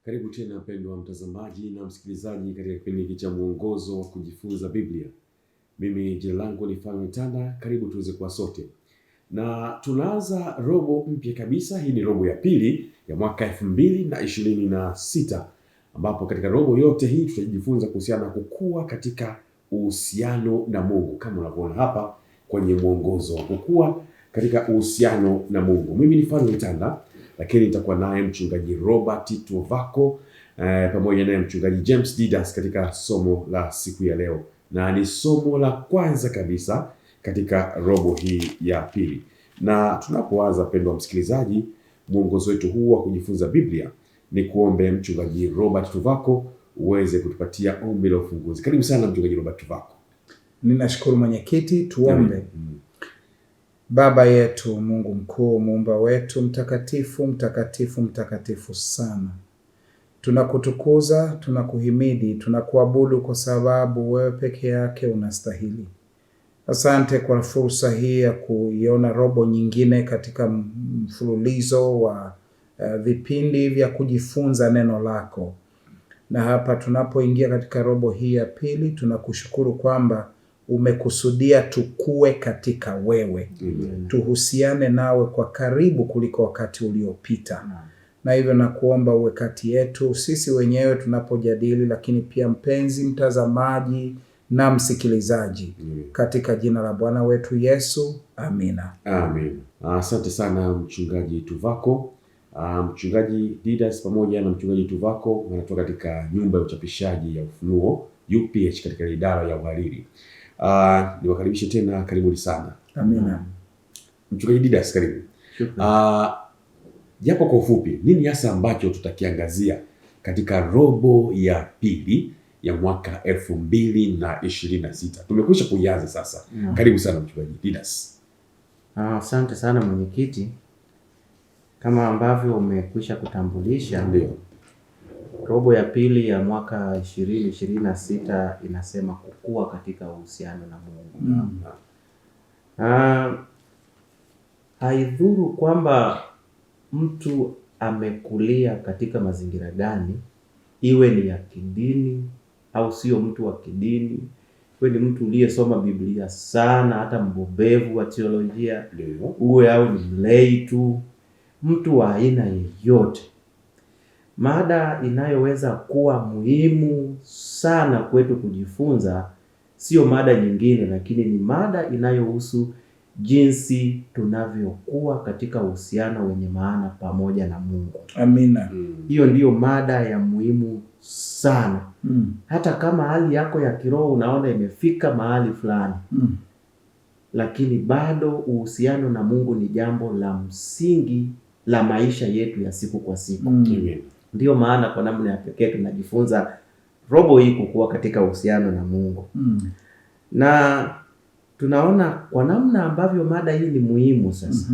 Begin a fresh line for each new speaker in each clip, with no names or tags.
Karibu tena mpendwa mtazamaji na msikilizaji katika kipindi hiki cha mwongozo wa kujifunza Biblia. Mimi jina langu ni Fanuel Tanda, karibu tuweze kuwa sote. Na tunaanza robo mpya kabisa, hii ni robo ya pili ya mwaka 2026 ambapo katika robo yote hii tutajifunza kuhusiana na kukua katika uhusiano na Mungu. Kama unavyoona hapa kwenye mwongozo wa kukua katika uhusiano na Mungu. Mimi ni Fanuel Tanda, lakini nitakuwa naye mchungaji Robert Tuvako pamoja naye mchungaji James Didas katika somo la siku ya leo, na ni somo la kwanza kabisa katika robo hii ya pili. Na tunapoanza, pendwa msikilizaji, mwongozo wetu huu wa kujifunza Biblia, ni kuombe mchungaji Robert Tuvako uweze kutupatia ombi la ufunguzi. Karibu sana mchungaji Robert Tuvako.
Ninashukuru mwenyekiti, tuombe. Baba yetu, Mungu mkuu, muumba wetu, mtakatifu, mtakatifu, mtakatifu sana. Tunakutukuza, tunakuhimidi, tunakuabudu kwa sababu wewe peke yake unastahili. Asante kwa fursa hii ya kuiona robo nyingine katika mfululizo wa vipindi vya kujifunza neno lako. Na hapa tunapoingia katika robo hii ya pili, tunakushukuru kwamba umekusudia tukue katika wewe. Tuhusiane nawe kwa karibu kuliko wakati uliopita. Na hivyo nakuomba uwe kati yetu sisi wenyewe tunapojadili, lakini pia mpenzi mtazamaji na msikilizaji. Katika jina la Bwana wetu Yesu, amina.
Amen. Asante sana mchungaji Tuvako. Mchungaji Didas pamoja na mchungaji Tuvako wanatoka katika nyumba ya uchapishaji ya Ufunuo UPH katika idara ya uhariri. Niwakaribishe tena, karibuni sana.
Amina.
Mchungaji Didas, karibu. Japo kwa ufupi, nini hasa ambacho tutakiangazia katika robo ya pili ya mwaka 2026? Tumekwisha kuianza sasa. Karibu sana mchungaji Didas.
Asante sana mwenyekiti. Kama ambavyo umekwisha kutambulisha,
ndio
robo ya pili ya mwaka 2026 inasema kukua katika uhusiano na Mungu. Haidhuru kwamba mtu amekulia katika mazingira gani, iwe ni ya kidini au sio mtu wa kidini, iwe ni mtu uliyesoma Biblia sana, hata mbobevu wa teolojia, uwe au ni mlei tu, mtu wa aina yeyote, mada inayoweza kuwa muhimu sana kwetu kujifunza sio mada nyingine, lakini ni mada inayohusu jinsi tunavyokuwa katika uhusiano wenye maana pamoja na Mungu.
Amina.
Hiyo ndiyo mada ya muhimu sana. Hata kama hali yako ya kiroho unaona imefika mahali fulani, lakini bado uhusiano na Mungu ni jambo la msingi la maisha yetu ya siku kwa siku. Ndiyo maana kwa namna ya pekee tunajifunza robo hii kukua katika uhusiano na Mungu. Na tunaona kwa namna ambavyo mada hii ni muhimu sasa.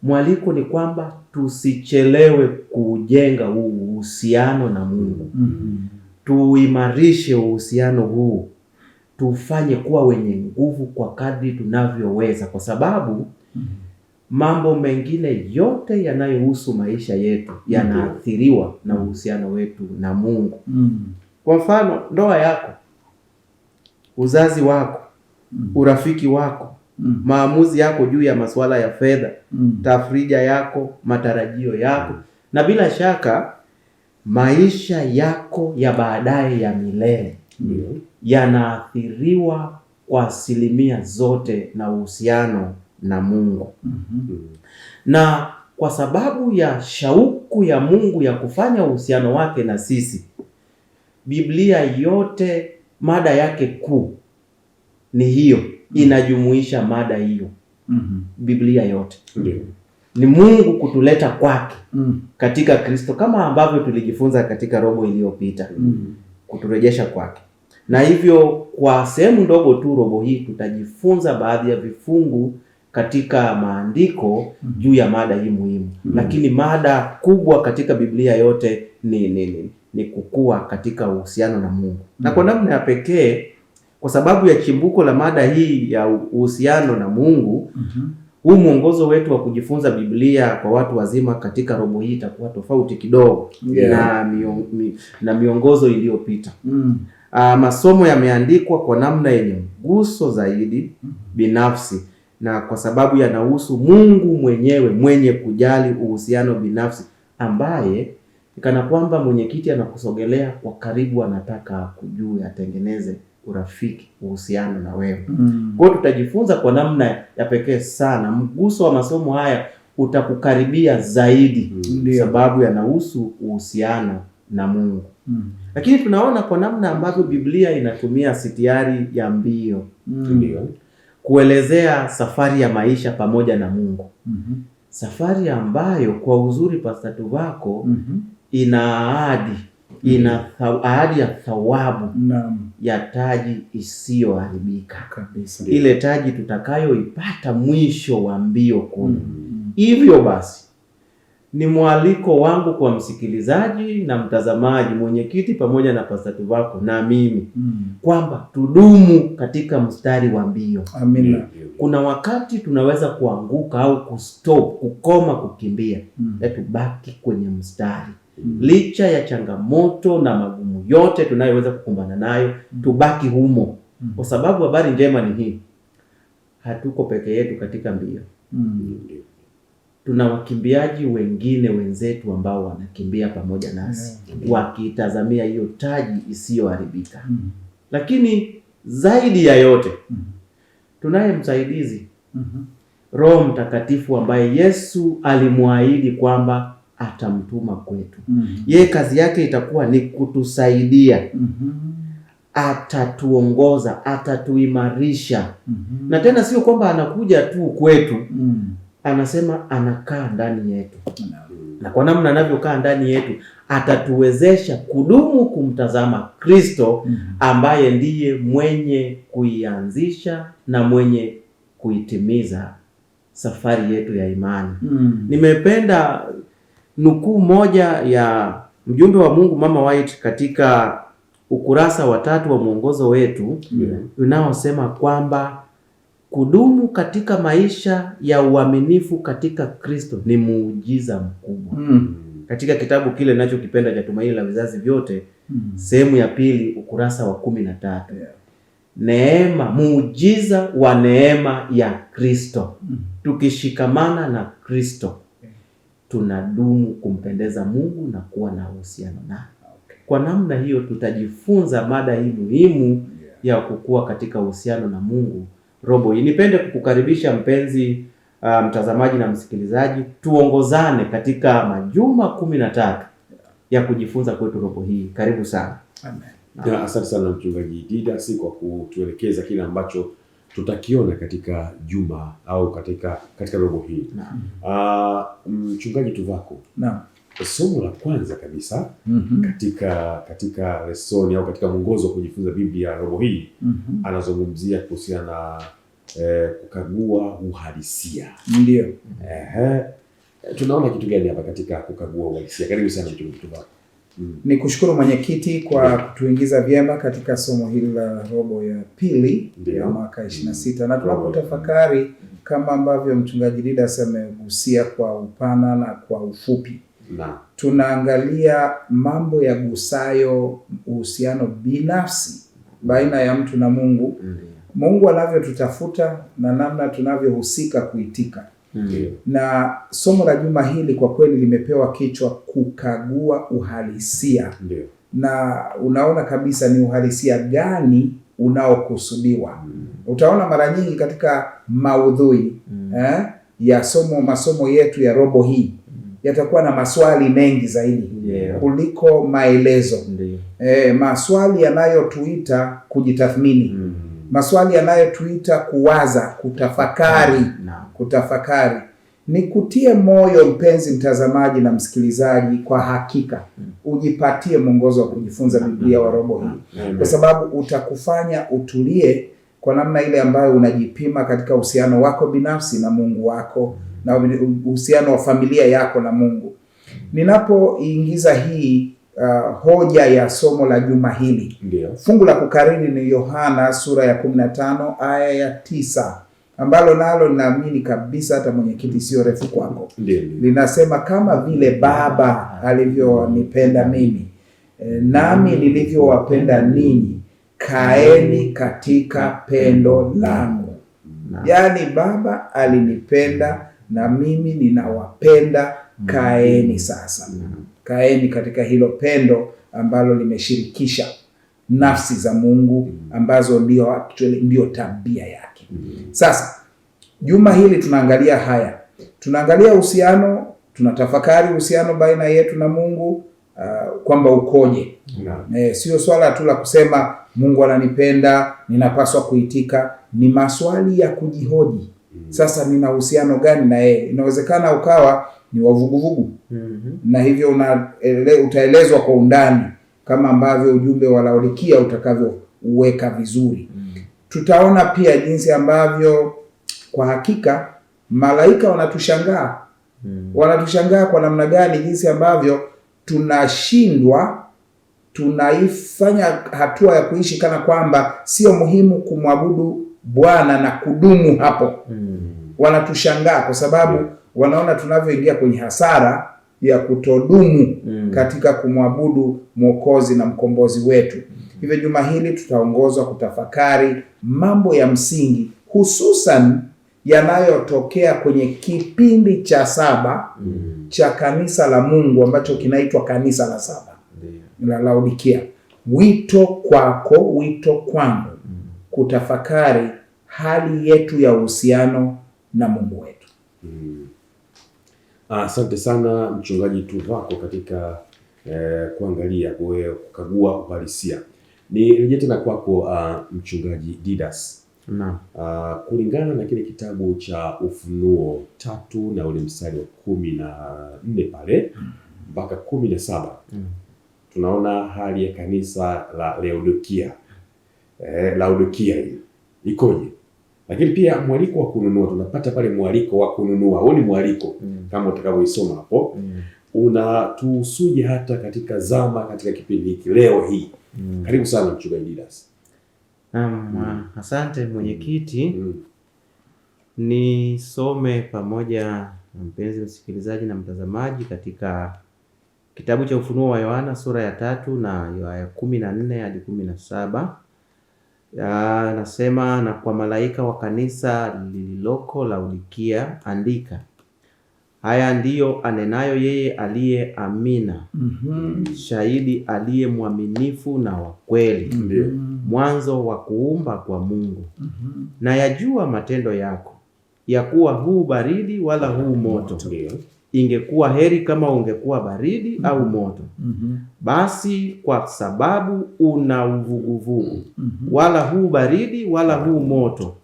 Mwaliko ni kwamba tusichelewe kujenga uhusiano na Mungu. Tuimarishe uhusiano huu. Tufanye kuwa wenye nguvu kwa kadri tunavyoweza, kwa sababu mambo mengine yote yanayohusu maisha yetu yanaathiriwa na uhusiano wetu na Mungu. Kwa mfano, ndoa yako, uzazi wako, urafiki wako, maamuzi yako juu ya masuala ya fedha, tafrija yako, matarajio yako, na bila shaka maisha yako ya baadaye ya milele yanaathiriwa kwa asilimia zote na uhusiano na Mungu. Na kwa sababu ya shauku ya Mungu ya kufanya uhusiano wake na sisi, Biblia yote mada yake kuu ni hiyo, inajumuisha mada hiyo. Biblia yote ni Mungu kutuleta kwake katika Kristo, kama ambavyo tulijifunza katika robo iliyopita, kuturejesha kwake. Na hivyo kwa sehemu ndogo tu robo hii tutajifunza baadhi ya vifungu katika maandiko juu ya mada hii muhimu. Lakini mada kubwa katika Biblia yote ni kukua katika uhusiano na Mungu. Na kwa namna ya pekee, kwa sababu ya chimbuko la mada hii ya uhusiano na Mungu, huu mwongozo wetu wa kujifunza Biblia kwa watu wazima katika robo hii itakuwa tofauti kidogo na miongozo iliyopita. Masomo yameandikwa kwa namna yenye mguso zaidi binafsi, na kwa sababu yanahusu Mungu mwenyewe mwenye kujali uhusiano binafsi, ambaye kana kwamba mwenyekiti anakusogelea kwa karibu, anataka kujua, atengeneze urafiki, uhusiano na wewe. Kwa hiyo tutajifunza kwa namna ya pekee sana. Mguso wa masomo haya utakukaribia zaidi, sababu yanahusu uhusiano na Mungu. Lakini tunaona kwa namna ambavyo Biblia inatumia sitiari ya mbio kuelezea safari ya maisha pamoja na Mungu. Safari ambayo kwa uzuri Pastor Tuvako ina ahadi ya thawabu ya taji isiyoharibika kabisa, ile taji tutakayoipata mwisho wa mbio kule. Hivyo basi ni mwaliko wangu kwa msikilizaji na mtazamaji, mwenyekiti pamoja na Pastor Tuvako na mimi, kwamba tudumu katika mstari wa mbio.
Amina.
Kuna wakati tunaweza kuanguka au kukoma kukimbia, tubaki kwenye mstari. Licha ya changamoto na magumu yote tunayoweza kukumbana nayo, tubaki humo. Kwa sababu habari njema ni hii: hatuko peke yetu katika mbio. Tuna wakimbiaji wengine wenzetu ambao wanakimbia pamoja nasi, wakitazamia hiyo taji isiyoharibika. Lakini zaidi ya yote, tunaye msaidizi, Roho Mtakatifu, ambaye Yesu alimwahidi kwamba atamtuma kwetu. Yeye kazi yake itakuwa ni kutusaidia. Atatuongoza, atatuimarisha. Na tena sio kwamba anakuja tu kwetu, anasema anakaa ndani yetu. Na kwa namna anavyokaa ndani yetu, atatuwezesha kudumu kumtazama Kristo, ambaye ndiye mwenye kuianzisha na mwenye kuitimiza safari yetu ya imani. Nimependa nukuu moja ya mjumbe wa Mungu Mama White katika ukurasa wa 3 wa mwongozo wetu, unaosema kwamba kudumu katika maisha ya uaminifu katika Kristo ni muujiza mkubwa. Katika kitabu kile ninachokipenda cha Tumaini la Vizazi Vyote, sehemu ya 2, ukurasa wa 13. Neema, muujiza wa neema ya Kristo. Tukishikamana na Kristo, tunadumu kumpendeza Mungu na kuwa na uhusiano naye. Kwa namna hiyo tutajifunza mada hii muhimu ya kukua katika uhusiano na Mungu robo hii. Nipende kukukaribisha mpenzi mtazamaji na msikilizaji, tuongozane katika majuma 13 ya kujifunza kwetu robo hii. Karibu sana.
Amen. Asante sana Mchungaji Didas kwa kutuelekeza kile ambacho tutakiona katika juma au katika robo hii. Mchungaji Tuvako.
Naam.
Somo la kwanza kabisa katika lesoni au katika mwongozo wa kujifunza Biblia robo hii, anazungumzia kuhusiana na kukagua uhalisia.
Ndio.
Tunaona kitu gani hapa katika kukagua uhalisia? Karibu sana Mchungaji Tuvako.
Ni kushukuru mwenyekiti kwa kutuingiza vyema katika somo hili la robo ya pili ya mwaka 26. Na tunapotafakari kama ambavyo Mchungaji Didas amegusia kwa upana na kwa ufupi, tunaangalia mambo ya gusayo uhusiano binafsi baina ya mtu na Mungu, Mungu anavyotutafuta na namna tunavyohusika kuitika. Na somo la juma hili kwa kweli limepewa kichwa kukagua uhalisia. Na unaona kabisa ni uhalisia gani unaokusudiwa. Utaona mara nyingi katika maudhui ya masomo yetu ya robo hii yatakuwa na maswali mengi zaidi kuliko maelezo. Maswali yanayotuita kujitathmini, maswali yanayotuita kuwaza, kutafakari. Nikutie moyo mpenzi mtazamaji na msikilizaji, kwa hakika ujipatie mwongozo wa kujifunza Biblia wa robo hii, kwa sababu utakufanya utulie kwa namna ile ambayo unajipima katika uhusiano wako binafsi na Mungu wako na uhusiano wa familia yako na Mungu. Ninapoingiza hii hoja ya somo la juma hili, fungu la kukariri ni Yohana sura ya 15 aya ya 9, ambalo nalo ninaamini kabisa hata mwenyekiti sio refu kwako. Linasema kama vile Baba alivyonipenda mimi, nami nilivyowapenda ninyi, kaeni katika pendo langu. Yaani Baba alinipenda na mimi ninawapenda, kaeni sasa. Kaeni katika hilo pendo ambalo limeshirikisha nafsi za Mungu ambazo ndio tabia yake. Sasa juma hili tunaangalia haya. Tunaangalia uhusiano, tunatafakari uhusiano baina yetu na Mungu, kwamba ukoje. Sio swala tu la kusema Mungu ananipenda, ninapaswa kuitika. Ni maswali ya kujihoji. Sasa nina uhusiano gani na yeye? Inawezekana ukawa ni wavuguvugu. Na hivyo utaelezwa kwa undani kama ambavyo ujumbe wa Laodikia utakavyouweka vizuri. Tutaona pia jinsi ambavyo kwa hakika malaika wanatushangaa. Wanatushangaa kwa namna gani, jinsi ambavyo tunashindwa, tunaifanya hatua ya kuishi kana kwamba sio muhimu kumwabudu Bwana na kudumu hapo. Wanatushangaa kwa sababu wanaona tunavyoingia kwenye hasara ya kutodumu katika kumwabudu Mwokozi na mkombozi wetu. Hivyo juma hili tutaongozwa kutafakari mambo ya msingi, hususan yanayotokea kwenye kipindi cha 7 cha kanisa la Mungu ambacho kinaitwa kanisa la 7 la Laodikia. Wito kwako, wito kwangu, kutafakari hali yetu ya uhusiano na Mungu wetu.
Asante sana mchungaji Tuvako katika kuangalia, kukagua uhalisia. Nirejee tena kwako mchungaji Didas. Kulingana na kile kitabu cha Ufunuo 3 na ule mstari wa 14 pale mpaka 17, tunaona hali ya kanisa la Laodikia. Laodikia hii ikoje? Lakini pia mwaliko wa kununua, tunapata pale mwaliko wa kununua. Huo ni mwaliko kama utakavyoisoma hapo. Unatuhusuje hata katika zama, katika kipindi hiki leo hii? Karibu sana mchungaji Didas.
Asante mwenyekiti. Nisome pamoja na mpenzi msikilizaji na mtazamaji katika kitabu cha Ufunuo wa Yohana sura ya 3 na aya 14 hadi 17. Nasema, na kwa malaika wa kanisa lililoko Laodikia andika, haya ndiyo anenayo yeye aliye Amina, shahidi aliye mwaminifu na wa kweli, mwanzo wa kuumba kwa Mungu. Na yajua matendo yako, ya kuwa huu baridi wala huu moto. Ingekuwa heri kama ungekuwa baridi au moto. Basi kwa sababu una uvuguvugu, wala huu baridi wala huu moto,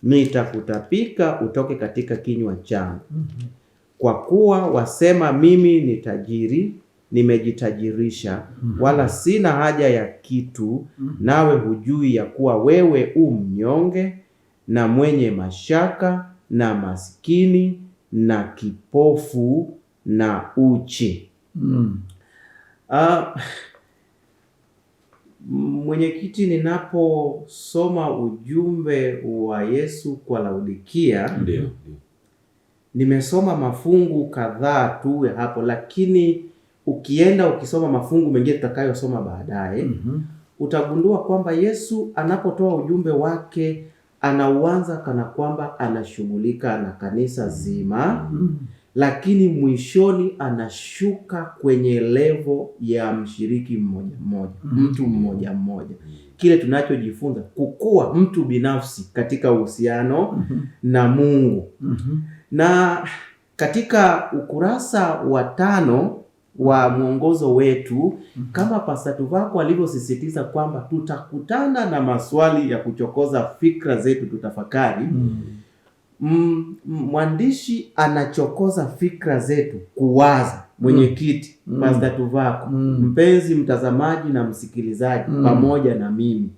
nitakutapika utoke katika kinywa changu. Kwa kuwa wasema, mimi ni tajiri, nimejitajirisha, wala sina haja ya kitu, nawe hujui ya kuwa wewe mnyonge na mwenye mashaka na maskini na kipofu na uchi. Mwenyekiti, ninaposoma ujumbe wa Yesu kwa Laodikia, nimesoma mafungu kadhaa tu hapo, lakini ukienda ukisoma mafungu mengine tutakayosoma baadaye, utagundua kwamba Yesu anapotoa ujumbe wake anauanza kana kwamba anashughulika na kanisa zima, lakini mwishoni anashuka kwenye levo ya mshiriki mmoja mmoja, mtu mmoja mmoja. Kile tunachojifunza kukua mtu binafsi katika uhusiano na Mungu. Na katika ukurasa wa 5 wa mwongozo wetu, kama Pastor Tuvako alivyosisitiza kwamba tutakutana na maswali ya kuchokoza fikra zetu tutafakari. Mwandishi anachokoza fikra zetu kuwaza, mwenyekiti, Pastor Tuvako, mpenzi mtazamaji na msikilizaji, pamoja na mimi,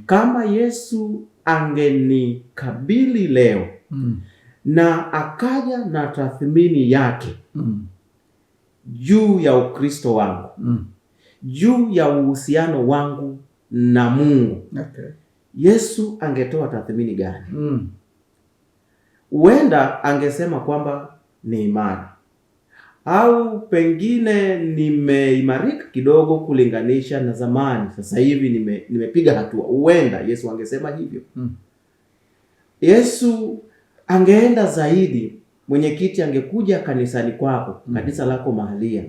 kama Yesu angenikabili leo na akaja na tathmini yake juu ya Ukristo wangu, juu ya uhusiano wangu na Mungu, Yesu angetoa tathmini gani? huenda angesema kwamba ni imara, au pengine nimeimarika kidogo kulinganisha na zamani, sasa hivi nimepiga hatua. Huenda Yesu angesema hivyo. Yesu angeenda zaidi. Mwenyekiti angekuja kanisani kwako, kanisa lako mahalia,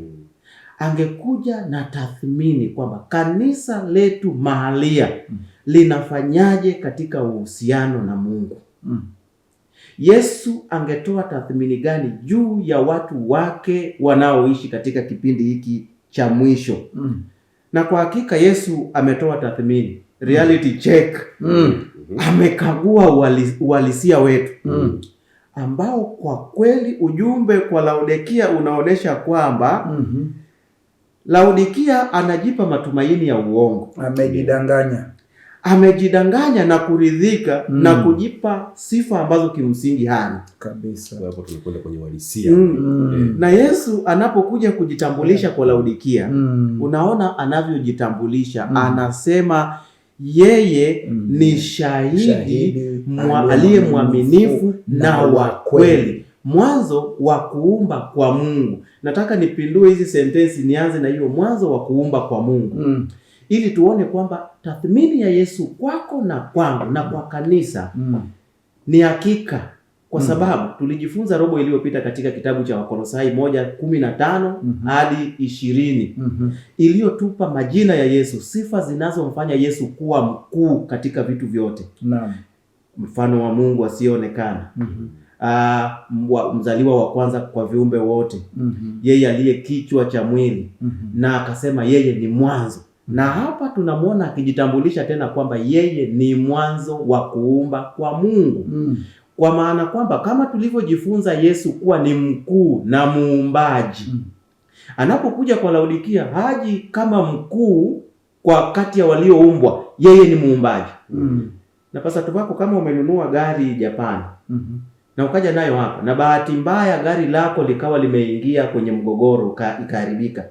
angekuja na tathmini kwamba kanisa letu mahalia linafanyaje katika uhusiano na Mungu. Yesu angetoa tathmini gani juu ya watu wake wanaoishi katika kipindi hiki cha mwisho? Na kwa hakika Yesu ametoa tathmini, reality check. Amekagua uhalisia wetu, ambao kwa kweli ujumbe kwa Laodikia unaonesha kwamba Laodikia anajipa matumaini ya uongo. Amejidanganya na kuridhika na kujipa sifa ambazo kimsingi hana
kabisa.
Hapo tunakwenda kwenye uhalisia.
Na Yesu anapokuja kujitambulisha kwa Laodikia, unaona anavyojitambulisha. Anasema yeye ni shahidi aliye mwaminifu na wa kweli, mwanzo wa kuumba kwa Mungu. Nataka nipindue hizi sentensi, nianze na hiyo mwanzo wa kuumba kwa Mungu, ili tuone kwamba tathmini ya Yesu kwako na kwangu na kwa kanisa ni hakika, kwa sababu tulijifunza robo iliyopita katika kitabu cha Wakolosai 1:15 hadi 20 iliyotupa majina ya Yesu, sifa zinazomfanya Yesu kuwa mkuu katika vitu vyote. Mfano wa Mungu asiyeonekana, mzaliwa wa kwanza kwa viumbe wote, yeye aliye kichwa cha mwili, na akasema yeye ni mwanzo. Na hapa tunamwona akijitambulisha tena kwamba yeye ni mwanzo wa kuumba kwa Mungu. Kwa maana kwamba kama tulivyojifunza Yesu kuwa ni mkuu na muumbaji, anapokuja kwa Laodikia haji kama mkuu kwa kati ya walioumbwa, yeye ni muumbaji. Na pastor wako, kama umenunua gari Japan na ukaja nayo hapa, na bahati mbaya gari lako likawa limeingia kwenye mgogoro, ikaharibika,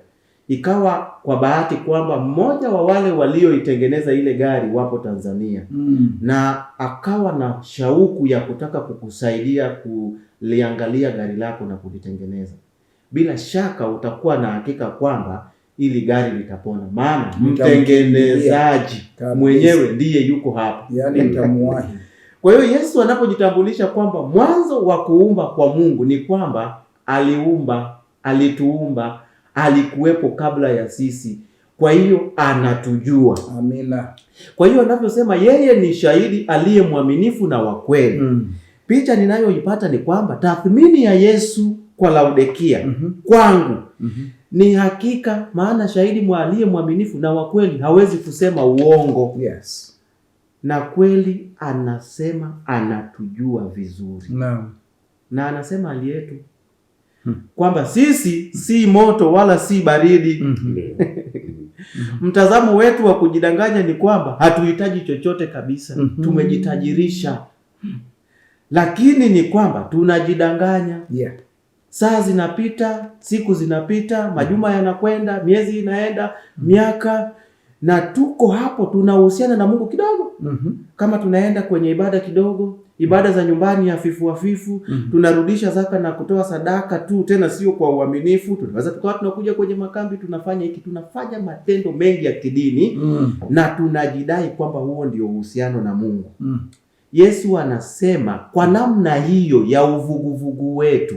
ikawa kwa bahati kwamba mmoja wa wale walioitengeneza ile gari wapo Tanzania, na akawa na shauku ya kutaka kukusaidia kuliangalia gari lako na kulitengeneza, bila shaka utakuwa na hakika kwamba ili gari litapona, maana mtengenezaji mwenyewe ndiye yuko hapa,
yani mtamuwahi.
Kwa hiyo Yesu anapojitambulisha kwamba mwanzo wa kuumba kwa Mungu, ni kwamba aliumba, alituumba, alikuwepo kabla ya sisi, kwa hiyo anatujua.
Amina.
Kwa hiyo anavyosema yeye ni shahidi aliye mwaminifu na wa kweli, picha ninayoipata ni kwamba tathmini ya Yesu kwa Laodikia kwangu ni hakika, maana shahidi aliye mwaminifu na wa kweli hawezi kusema uongo. Na kweli anasema anatujua vizuri. Na anasema hali yetu kwamba sisi si moto wala si baridi. Mtazamo wetu wa kujidanganya ni kwamba hatuhitaji chochote kabisa, tumejitajirisha. Lakini ni kwamba tunajidanganya. Saa zinapita, siku zinapita, majuma yanakwenda, miezi inaenda, miaka, na tuko hapo tunahusiana na Mungu kidogo. Kama tunaenda kwenye ibada kidogo, ibada za nyumbani hafifu, tunarudisha zaka na kutoa sadaka tu, tena sio kwa uaminifu. Tunaweza tukawa tunakuja kwenye makambi, tunafanya hiki, tunafanya matendo mengi ya kidini, na tunajidai kwamba huo ndio uhusiano na Mungu. Yesu anasema kwa namna hiyo ya uvuguvugu wetu,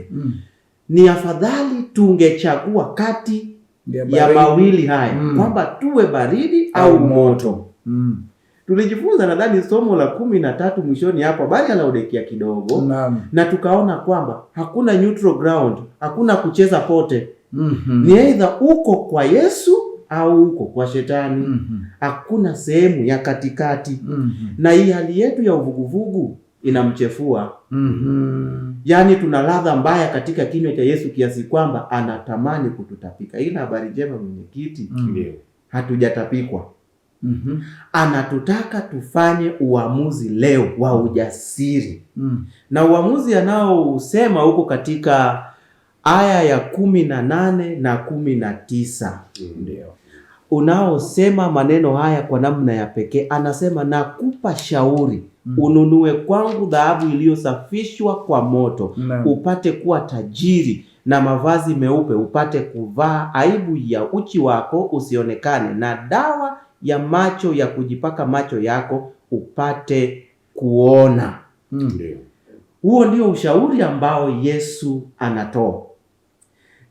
ni afadhali tungechagua kati ya mawili haya, kwamba tuwe baridi au moto. Tulijifunza nadhani somo la 13 mwishoni hapo habari ya Laodikia kidogo, na tukaona kwamba hakuna neutral ground, hakuna kucheza pote. Ni aidha uko kwa Yesu au uko kwa shetani. Hakuna sehemu ya katikati. Na hii hali yetu ya uvuguvugu inamchefua. Yaani tuna ladha mbaya katika kinywa cha Yesu kiasi kwamba anatamani kututapika. Ila habari njema mwenyekiti, hatujatapikwa. Anatutaka tufanye uamuzi leo wa ujasiri. Na uamuzi anaousema huko katika aya ya 18 na 19. unaosema maneno haya kwa namna ya pekee. Anasema, nakupa shauri ununue kwangu dhahabu iliyosafishwa kwa moto, upate kuwa tajiri, na mavazi meupe upate kuvaa, aibu ya uchi wako usionekane, na dawa ya macho ya kujipaka macho yako upate kuona. Huo ndio ushauri ambao Yesu anatoa,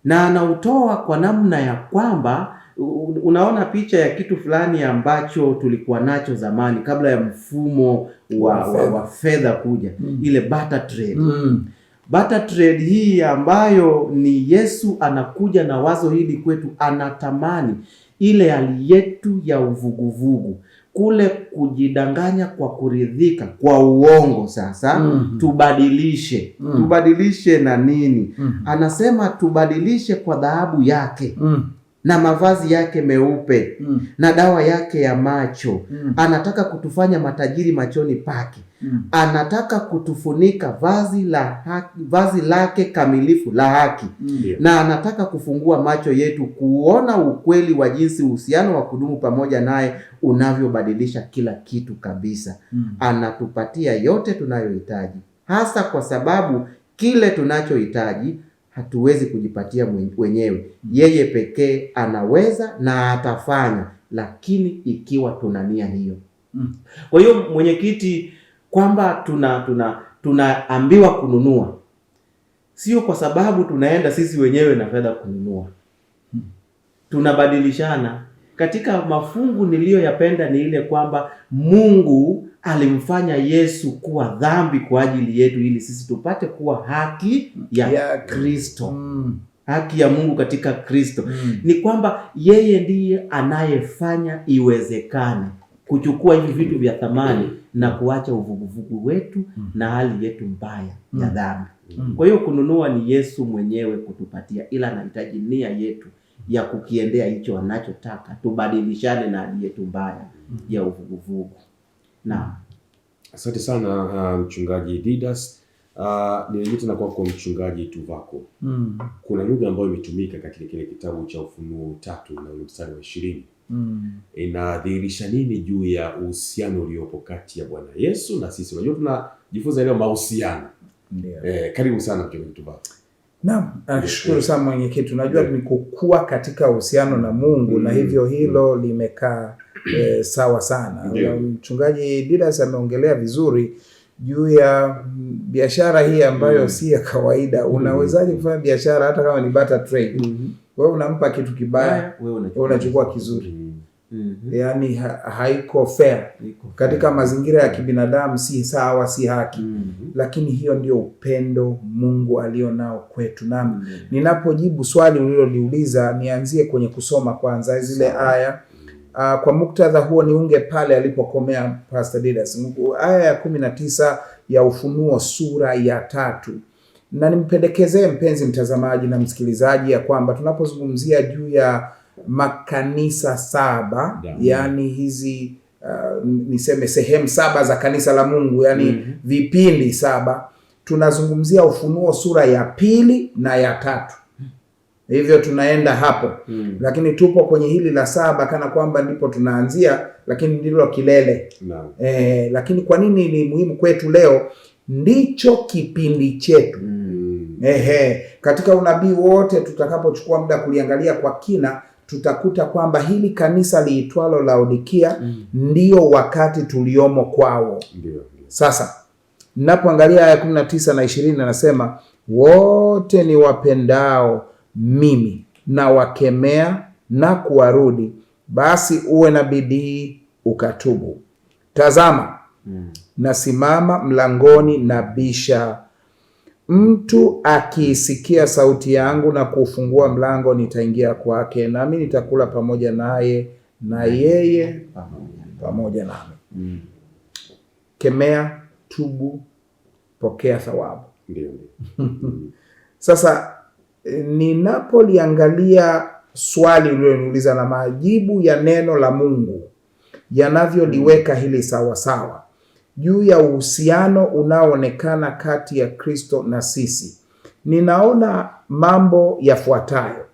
na anautoa kwa namna ya kwamba unaona picha ya kitu fulani ambacho tulikuwa nacho zamani kabla ya mfumo wa fedha kuja, ile barter trade. Barter trade hii ambayo ni Yesu anakuja na wazo hili kwetu, anatamani ile hali yetu ya uvuguvugu, kule kujidanganya kwa kuridhika kwa uongo. Sasa tubadilishe. Tubadilishe na nini? Anasema tubadilishe kwa dhahabu yake na mavazi yake meupe na dawa yake ya macho. Anataka kutufanya matajiri machoni pake. Anataka kutufunika vazi lake kamilifu la haki. Na anataka kufungua macho yetu kuona ukweli wa jinsi uhusiano wa kudumu pamoja naye unavyobadilisha kila kitu kabisa. Anatupatia yote tunayohitaji, hasa kwa sababu kile tunachohitaji hatuwezi kujipatia wenyewe. Yeye pekee anaweza na atafanya, lakini ikiwa tuna nia hiyo. Kwa hiyo mwenyekiti, kwamba tunaambiwa kununua, sio kwa sababu tunaenda sisi wenyewe na fedha kununua. Tunabadilishana. Katika mafungu niliyoyapenda ni ile kwamba Mungu alimfanya Yesu kuwa dhambi kwa ajili yetu, ili sisi tupate kuwa haki ya Kristo. Haki ya Mungu katika Kristo. Ni kwamba yeye ndiye anayefanya iwezekane kuchukua hivi vitu vya thamani na kuacha uvuguvugu wetu na hali yetu mbaya ya dhambi. Kwa hiyo kununua ni Yesu mwenyewe kutupatia, ila anahitaji nia yetu ya kukiendea hicho anachotaka, tubadilishane na hali yetu mbaya ya uvuguvugu. Naam.
Asante sana mchungaji Didas. Nirejea tena kwako mchungaji Tuvako. Kuna lugha ambayo imetumika katika kile kitabu cha Ufunuo 3 na ule mstari wa 20. Inadhihirisha nini juu ya uhusiano uliopo kati ya Bwana Yesu na sisi? Unajua tunajifunza leo mahusiano. Karibu sana mchungaji Tuvako.
Naam, nashukuru sana mwenyekiti. Unajua ni kukua katika uhusiano na Mungu, na hivyo hilo limekaa sawa sana. Mchungaji Didas ameongelea vizuri juu ya biashara hii ambayo si ya kawaida. Unawezaje kufanya biashara hata kama ni barter trade? Wewe unampa kitu kibaya, wewe unachukua kizuri. Yaani haiko fair. Katika mazingira ya kibinadamu si sawa, si haki. Lakini hiyo ndio upendo Mungu alionao kwetu. Na ninapojibu swali uliloliuliza, nianzie kwenye kusoma kwanza zile aya. Kwa muktadha huo niunge pale alipokomea Pastor Didas. Aya ya 19 ya Ufunuo sura ya 3. Na nimpendekezee mpenzi mtazamaji na msikilizaji ya kwamba tunapozungumzia juu ya makanisa 7, yani hizi niseme sehemu 7 za kanisa la Mungu, yani vipindi 7, tunazungumzia Ufunuo sura ya 2 na ya 3. Hivyo tunaenda hapo. Lakini tupo kwenye hili la 7 kana kwamba ndipo tunaanzia, lakini ndilo kilele. Lakini kwa nini ni muhimu kwetu leo? Ndicho kipindi chetu. Katika unabii wote tutakapochukua muda kuliangalia kwa kina, tutakuta kwamba hili kanisa liitwalo Laodikia ndio wakati tuliomo kwao. Sasa ninapoangalia aya 19 na 20, anasema wote ni wapendao mimi na wakemea na kuwarudi, basi uwe na bidii ukatubu. Tazama, nasimama mlangoni na bisha. Mtu akiisikia sauti yangu na kufungua mlango, nitaingia kwake, nami nitakula pamoja naye na yeye pamoja nami. Kemea, tubu, pokea thawabu. Sasa ninapoliangalia swali uliloniuliza na majibu ya neno la Mungu yanavyoliweka hili sawa sawa juu ya uhusiano unaoonekana kati ya Kristo na sisi, ninaona mambo yafuatayo.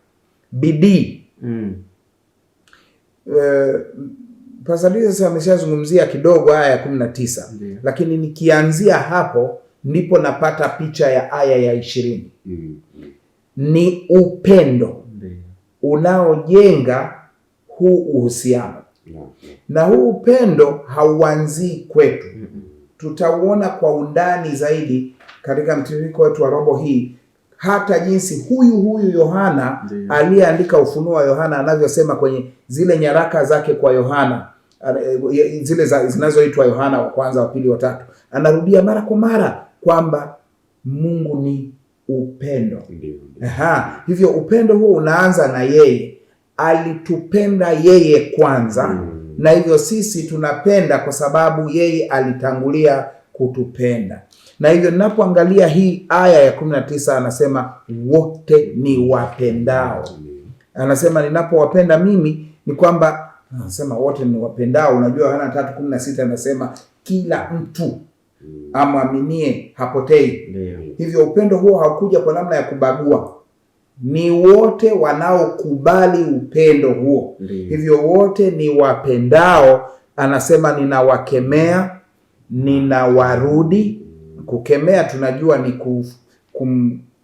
Bidii. Pastor Lisa ameshazungumzia kidogo aya ya 19. Lakini nikianzia hapo ndipo napata picha ya aya ya 20. Ni upendo unaojenga huu uhusiano. Na huu upendo hauanzii kwetu. Tutauona kwa undani zaidi katika mtiririko wetu wa robo hii, hata jinsi huyu Yohana aliyeandika Ufunuo wa Yohana anavyosema kwenye zile nyaraka zake kwa Yohana, zile zinazoitwa Yohana wa kwanza, wa pili, wa tatu. Anarudia mara kwa mara kwamba Mungu ni upendo. Hivyo upendo huo unaanza na yeye. Alitupenda yeye kwanza, na hivyo sisi tunapenda kwa sababu yeye alitangulia kutupenda. Na hivyo ninapoangalia hii aya ya 19, anasema wote ni wapendao. Anasema ninapowapenda mimi ni kwamba, anasema wote ni wapendao. Unajua Yohana 3:16 anasema kila mtu amwaminie hapotei. Hivyo upendo huo haukuja kwa namna ya kubagua. Ni wote wanaokubali upendo huo. Hivyo wote ni wapendao. Anasema ninawakemea, ninawarudi. Kukemea tunajua ni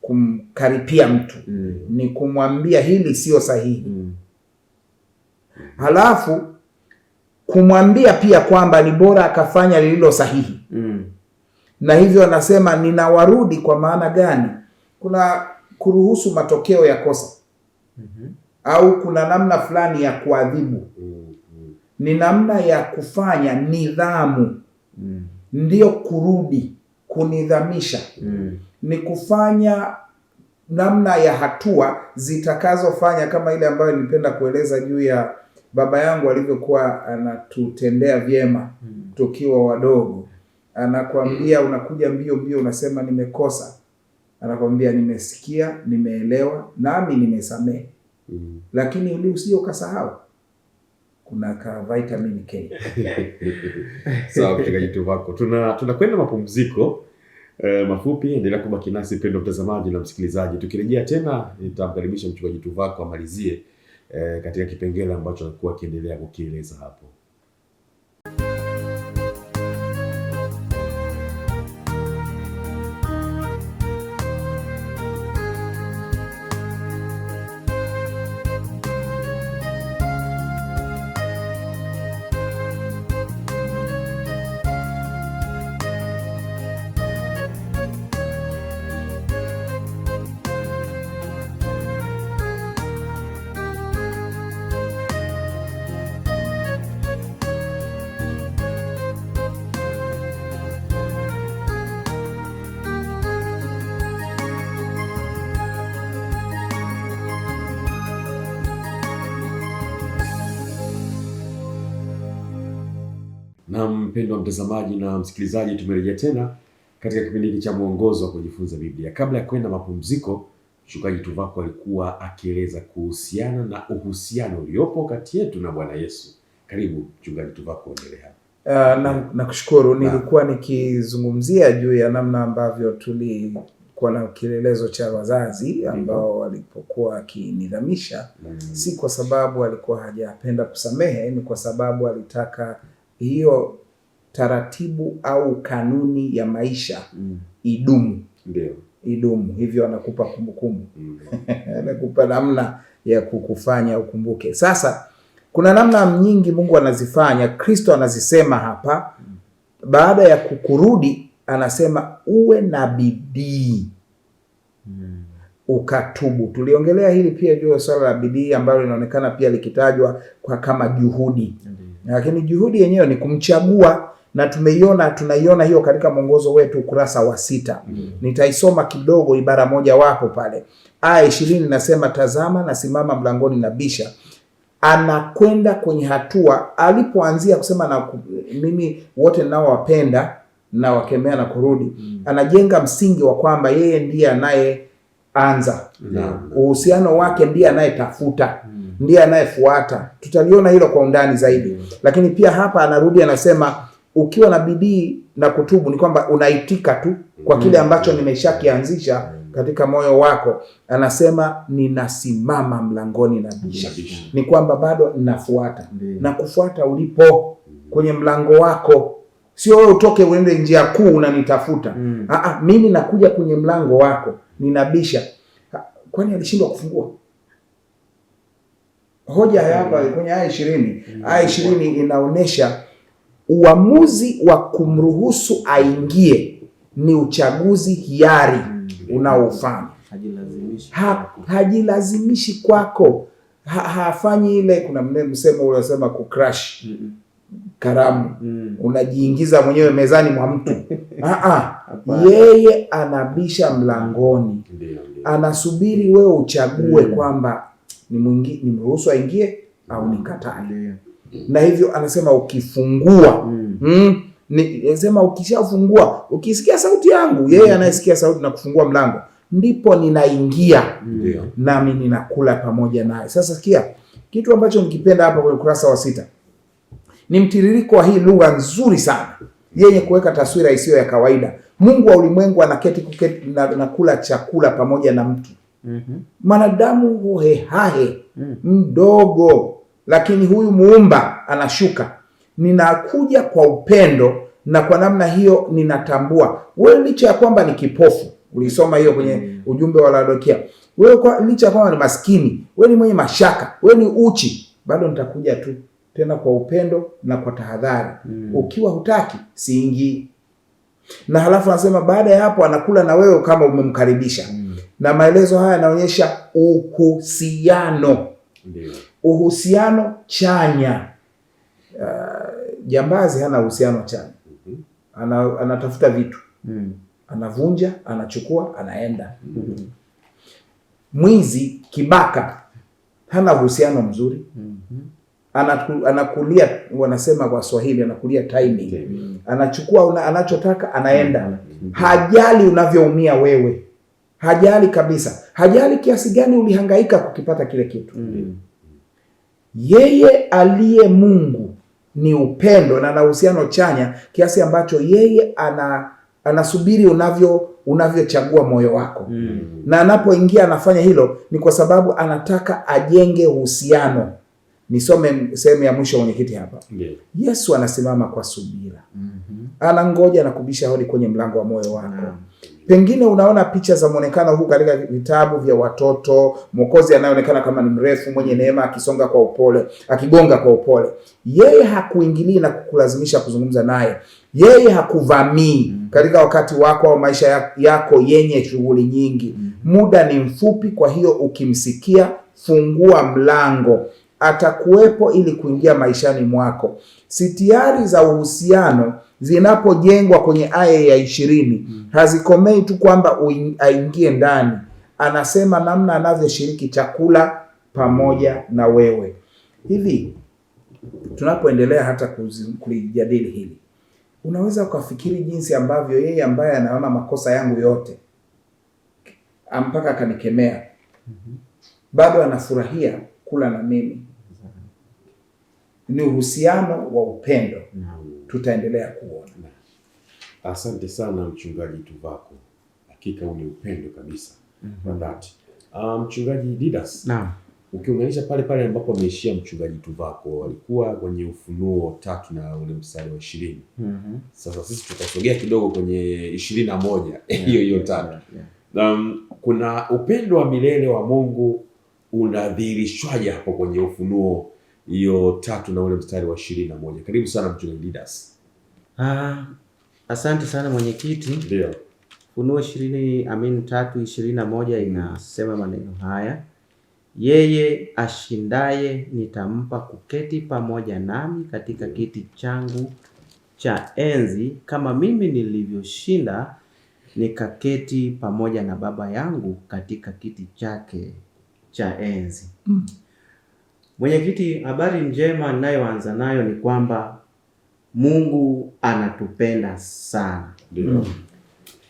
kumkaripia mtu, ni kumwambia hili sio sahihi. Halafu kumwambia pia kwamba ni bora akafanya lililo sahihi. Na hivyo anasema ninawarudi. Kwa maana gani? Kuna kuruhusu matokeo ya kosa, au kuna namna fulani ya kuadhibu. Ni namna ya kufanya nidhamu. Ndiyo kurudi, kunidhamisha. Ni kufanya namna ya hatua zitakazofanya, kama ile ambayo nilipenda kueleza juu ya baba yangu alivyokuwa anatutendea vyema tukiwa wadogo. Anakuambia, unakuja mbio unasema nimekosa. Anakuambia nimesikia, nimeelewa, nami nimesamehe. Lakini uli usije ukasahau kuna ka vitamin K.
Sawa, mchungaji Tuvako. Tunakwenda mapumziko mafupi. Endelea kubaki nasi mpendwa mtazamaji na msikilizaji. Tukirejea tena nitamkaribisha mchungaji Tuvako amalizie katika kipengele ambacho alikuwa akiendelea kukieleza hapo. Na mpendwa mtazamaji na msikilizaji, tumerejea tena katika kipindi hiki cha mwongozo wa kujifunza Biblia. Kabla ya kwenda mapumziko, mchungaji Tuvako alikuwa akieleza kuhusiana na uhusiano uliopo kati yetu na Bwana Yesu. Karibu mchungaji Tuvako, endelea.
Nakushukuru. Nilikuwa nikizungumzia juu ya namna ambavyo tulikuwa na kielelezo cha wazazi ambao walipokuwa akinidhamisha, si kwa sababu alikuwa hajapenda kusamehe, ni kwa sababu alitaka hiyo taratibu au kanuni ya maisha idumu. Idumu. Hivyo anakupa kumbukumbu. Anakupa namna ya kukufanya ukumbuke. Sasa kuna namna nyingi Mungu anazifanya, Kristo anazisema hapa. Baada ya kukurudi anasema uwe na bidii ukatubu. Tuliongelea hili pia juu ya swala la bidii ambalo linaonekana pia likitajwa kwa kama juhudi. Lakini juhudi yenyewe ni kumchagua, na tunaiona hiyo katika mwongozo wetu ukurasa wa 6. Nitaisoma kidogo ibara moja wapo pale. Aya 20 nasema, tazama nasimama mlangoni nabisha. Anakwenda kwenye hatua alipoanzia kusema na mimi wote ninaowapenda na wakemea na kurudi. Anajenga msingi wa kwamba yeye ndiye anayeanza. Uhusiano wake ndiye anayetafuta, ndiye anayefuata. Tutaliona hilo kwa undani zaidi. Lakini pia hapa anarudi anasema ukiwa na bidii na kutubu, ni kwamba unaitika tu kwa kile ambacho nimeshakianzisha katika moyo wako, anasema ninasimama mlangoni na bisha. Ni kwamba bado ninafuata na kufuata ulipo kwenye mlango wako. Sio wewe utoke uende njia kuu unanitafuta. Mimi nakuja kwenye mlango wako, ninabisha. Kwani alishindwa kufungua? Hoja hapa kwenye aya 20. Aya 20 inaonesha uamuzi wa kumruhusu aingie ni uchaguzi hiari unaofanya. Hajilazimishi kwako. Hafanyi ile, kuna msemo unasema kucrash karamu. Unajiingiza mwenyewe mezani mwa mtu. Yeye anabisha mlangoni. Anasubiri wewe uchague kwamba nimruhusu aingie au nikatae. Na hivyo anasema ukifungua, anasema ukishafungua, ukisikia sauti yangu, yeye anayesikia sauti na kufungua mlango, ndipo ninaingia nami ninakula pamoja naye. Sasa sikia kitu ambacho nikipenda hapa kwenye ukurasa wa 6. Ni mtiririko wa hii lugha nzuri sana yenye kuweka taswira isiyo ya kawaida. Mungu wa ulimwengu anaketi na kula chakula pamoja na mtu. Mwanadamu hohehahe mdogo, lakini huyu muumba anashuka. Ninakuja kwa upendo, na kwa namna hiyo ninatambua wewe licha ya kwamba ni kipofu. Ulisoma hiyo kwenye ujumbe wa Laodikia. Wewe licha ya kwamba ni maskini, wewe ni mwenye mashaka, wewe ni uchi, bado nitakuja tu tena kwa upendo na kwa tahadhari. Ukiwa hutaki siingii. Na halafu anasema baada ya hapo anakula na wewe kama umemkaribisha. Na maelezo haya yanaonyesha uhusiano. Uhusiano chanya. Jambazi hana uhusiano chanya. Anatafuta vitu. Anavunja, anachukua, anaenda. Mwizi, kibaka hana uhusiano mzuri. Anakulia, wanasema kwa Swahili, anakulia timing. Anachukua anachotaka, anaenda. Hajali unavyoumia wewe. Hajali kabisa. Hajali kiasi gani ulihangaika kukipata kile kitu. Yeye aliye Mungu ni upendo na ana uhusiano chanya kiasi ambacho yeye anasubiri unavyochagua moyo wako. Na anapoingia anafanya hilo ni kwa sababu anataka ajenge uhusiano. Nisome sehemu ya mwisho mwenyekiti hapa. Yesu anasimama kwa subira. Anangoja na kubisha hodi kwenye mlango wa moyo wako. Pengine unaona picha za muonekano huu katika vitabu vya watoto, Mwokozi anayeonekana kama ni mrefu, mwenye neema, akisonga kwa upole, akigonga kwa upole. Yeye hakuingilii na kukulazimisha kuzungumza naye. Yeye hakuvamii katika wakati wako au maisha yako yenye shughuli nyingi. Muda ni mfupi, kwa hiyo ukimsikia, fungua mlango. Atakuwepo ili kuingia maishani mwako. Sitiari za uhusiano zinapojengwa kwenye aya ya 20 hazikomei tu kwamba aingie ndani. Anasema namna anavyoshiriki chakula pamoja na wewe. Hivi tunapoendelea hata kulijadili hili, unaweza ukafikiri jinsi ambavyo yeye ambaye anaona makosa yangu yote mpaka akanikemea, bado anafurahia kula na mimi. Ni uhusiano wa upendo. Tutaendelea kuona.
Asante sana Mchungaji Tuvako. Hakika ni upendo kabisa. Kwa dhati. Mchungaji Didas.
Naam.
Ukiunganisha pale ambapo ameishia Mchungaji Tuvako, alikuwa kwenye Ufunuo 3 na ule mstari wa 20. Sasa sisi tutasogea kidogo kwenye 21 hiyo 3. Kuna upendo wa milele wa Mungu unadhihirishwaje hapo kwenye Ufunuo hiyo 3 na ule mstari wa 21? Karibu sana Mchungaji Didas.
Asante sana mwenyekiti.
Ndio.
Ufunuo 3:21 inasema maneno haya: yeye ashindaye nitampa kuketi pamoja nami katika kiti changu cha enzi, kama mimi nilivyoshinda nikaketi pamoja na Baba yangu katika kiti chake cha enzi. Mwenyekiti, habari njema ninayoanza nayo ni kwamba Mungu anatupenda sana.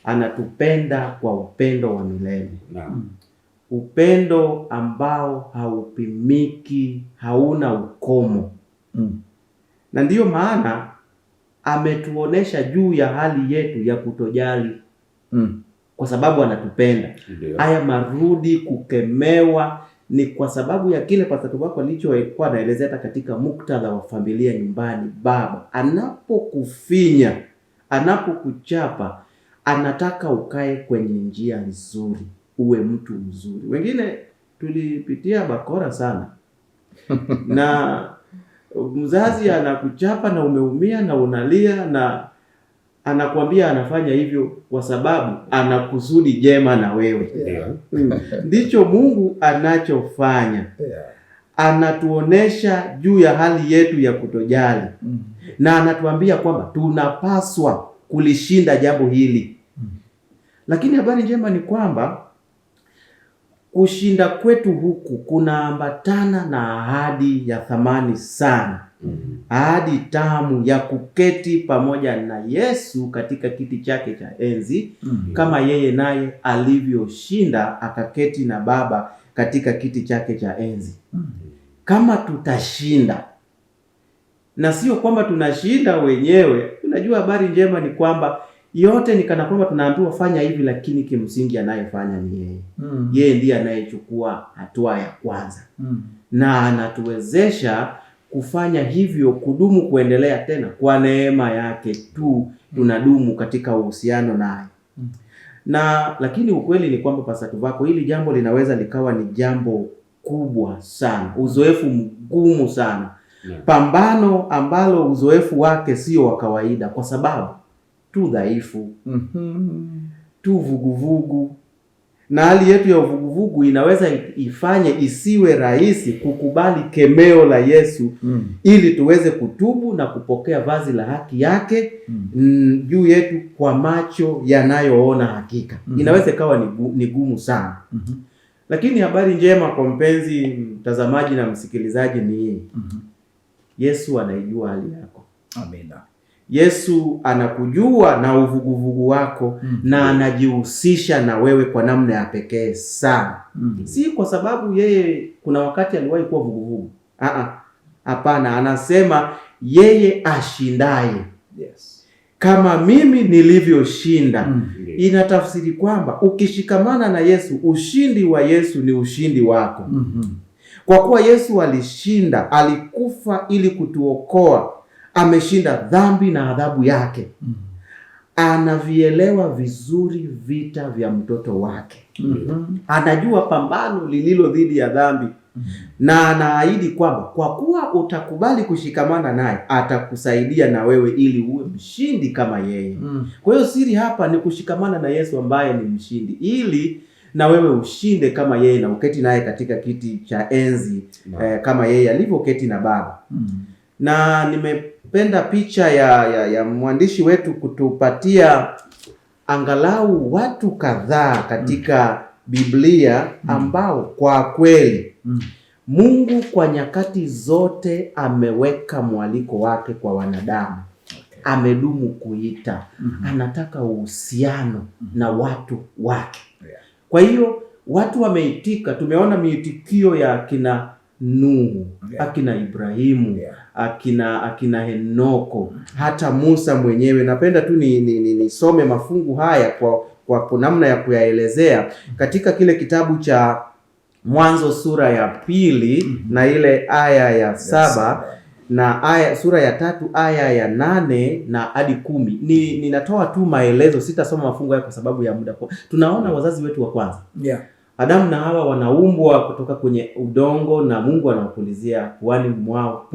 Anatupenda kwa upendo wa milele. Upendo ambao haupimiki, hauna ukomo. Na ndiyo maana ametuonesha juu ya hali yetu ya kutojali. kwa sababu anatupenda. Haya marudi, kukemewa ni kwa sababu ya kile Pastor Tobacco alichokuwa anaelezea hata katika muktadha wa familia nyumbani. Baba anapokufinya, anapokuchapa, anataka ukae kwenye njia nzuri, uwe mtu mzuri. Wengine tulipitia bakora sana na mzazi anakuchapa na umeumia na unalia, na anakuambia anafanya hivyo kwa sababu anakusudi jema na wewe. Ndicho Mungu anachofanya. Anatuonesha juu ya hali yetu ya kutojali, na anatuambia kwamba tunapaswa kulishinda jambo hili. Lakini habari njema ni kwamba kushinda kwetu huku kunaambatana na ahadi ya thamani sana. Ahadi tamu ya kuketi pamoja na Yesu katika kiti chake cha enzi, kama yeye naye alivyoshinda akaketi na Baba katika kiti chake cha enzi. Kama tutashinda, na sio kwamba tunashinda wenyewe. Unajua habari njema ni kwamba yote ni kana kwamba tunaambiwa fanya hivi, lakini kimsingi anayefanya ni yeye. Yeye ndiye anayechukua hatua ya kwanza, na anatuwezesha kufanya hivyo, kudumu, kuendelea tena kwa neema yake tu tunadumu katika uhusiano naye. Na lakini ukweli ni kwamba Pastor Tobacco, hili jambo linaweza likawa ni jambo kubwa sana, uzoefu mgumu sana, pambano ambalo uzoefu wake sio wa kawaida, kwa sababu tu dhaifu, tu vuguvugu, na hali yetu ya uvuguvugu inaweza ifanye isiwe rahisi kukubali kemeo la Yesu ili tuweze kutubu na kupokea vazi la haki yake juu yetu kwa macho yanayoona hakika. Inaweza ikawa ni gumu sana. Lakini habari njema kwa mpenzi mtazamaji na msikilizaji ni hii. Yesu anaijua hali yako.
Amina.
Yesu anakujua na uvuguvugu wako, na anajihusisha na wewe kwa namna ya pekee sana. Si kwa sababu yeye kuna wakati aliwahi kuwa vuguvugu. Hapana, anasema yeye ashindaye. Kama mimi nilivyoshinda. Inatafsiri kwamba ukishikamana na Yesu, ushindi wa Yesu ni ushindi wako. Kwa kuwa Yesu alishinda, alikufa ili kutuokoa. Ameshinda dhambi na adhabu yake. Anavielewa vizuri vita vya mtoto wake. Anajua pambano lililo dhidi ya dhambi. Na anaahidi kwamba kwa kuwa utakubali kushikamana naye, atakusaidia na wewe ili uwe mshindi kama yeye. Kwa hiyo siri hapa ni kushikamana na Yesu ambaye ni mshindi, ili na wewe ushinde kama yeye na uketi naye katika kiti cha enzi kama yeye alivyoketi na Baba. Na nimependa picha ya mwandishi wetu kutupatia angalau watu kadhaa katika Biblia ambao kwa kweli Mungu kwa nyakati zote ameweka mwaliko wake kwa wanadamu. Amedumu kuita. Anataka uhusiano na watu wake. Kwa hiyo watu wameitika. Tumeona miitikio ya akina Nuhu, akina Ibrahimu, akina Henoko, hata Musa mwenyewe. Napenda tu nisome mafungu haya kwa namna ya kuyaelezea katika kile kitabu cha Mwanzo sura ya 2 na ile aya ya 7 na sura ya 3 aya ya 8 na hadi 10. Ninatoa tu maelezo, sitasoma mafungu haya kwa sababu ya muda. Tunaona wazazi wetu wa kwanza, Adamu na Hawa, wanaumbwa kutoka kwenye udongo na Mungu anawapulizia puani mwao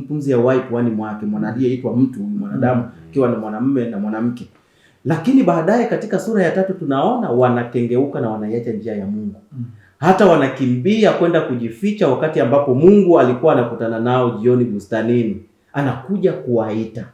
pumzi ya uhai puani mwake, mwanaaliyeitwa mtu, mwanadamu, ikiwa na mwanamume na mwanamke. Lakini baadaye katika sura ya 3 tunaona wanakengeuka na wanaiacha njia ya Mungu. Hata wanakimbia kwenda kujificha wakati ambapo Mungu alikuwa anakutana nao jioni bustanini. Anakuja kuwaita.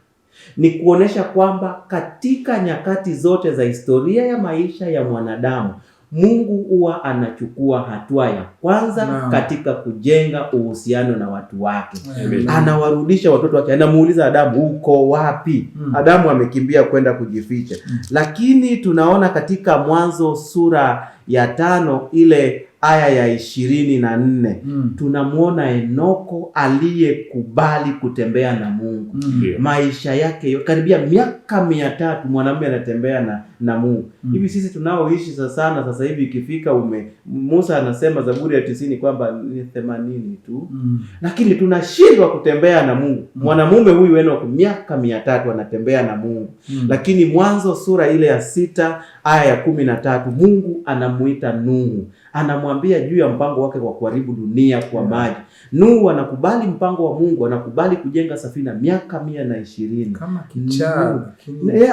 Ni kuonesha kwamba katika nyakati zote za historia ya maisha ya mwanadamu, Mungu huwa anachukua hatua ya kwanza katika kujenga uhusiano na watu wake. Anawarudisha watoto wake. Anamuuliza Adamu, uko wapi? Adamu amekimbia kwenda kujificha. Lakini tunaona katika Mwanzo sura ya 5 ile aya ya 24 tunamwona Enoko aliyekubali kutembea na Mungu. Maisha yake karibia miaka 300 mwanamume anatembea na Mungu. Hivi sisi tunaoishi sasa hivi ikifika Musa anasema Zaburi ya 90 kwamba ni 80 tu. Lakini tunashindwa kutembea na Mungu. Mwanamume huyu Enoko miaka 300 anatembea na Mungu. Lakini Mwanzo sura ile ya 6 aya ya 13 Mungu anamuita Nuhu. Anamwambia juu ya mpango wake wa kuharibu dunia kwa maji. Nuhu anakubali mpango wa Mungu, anakubali kujenga safina miaka 120.
Kama kichaa.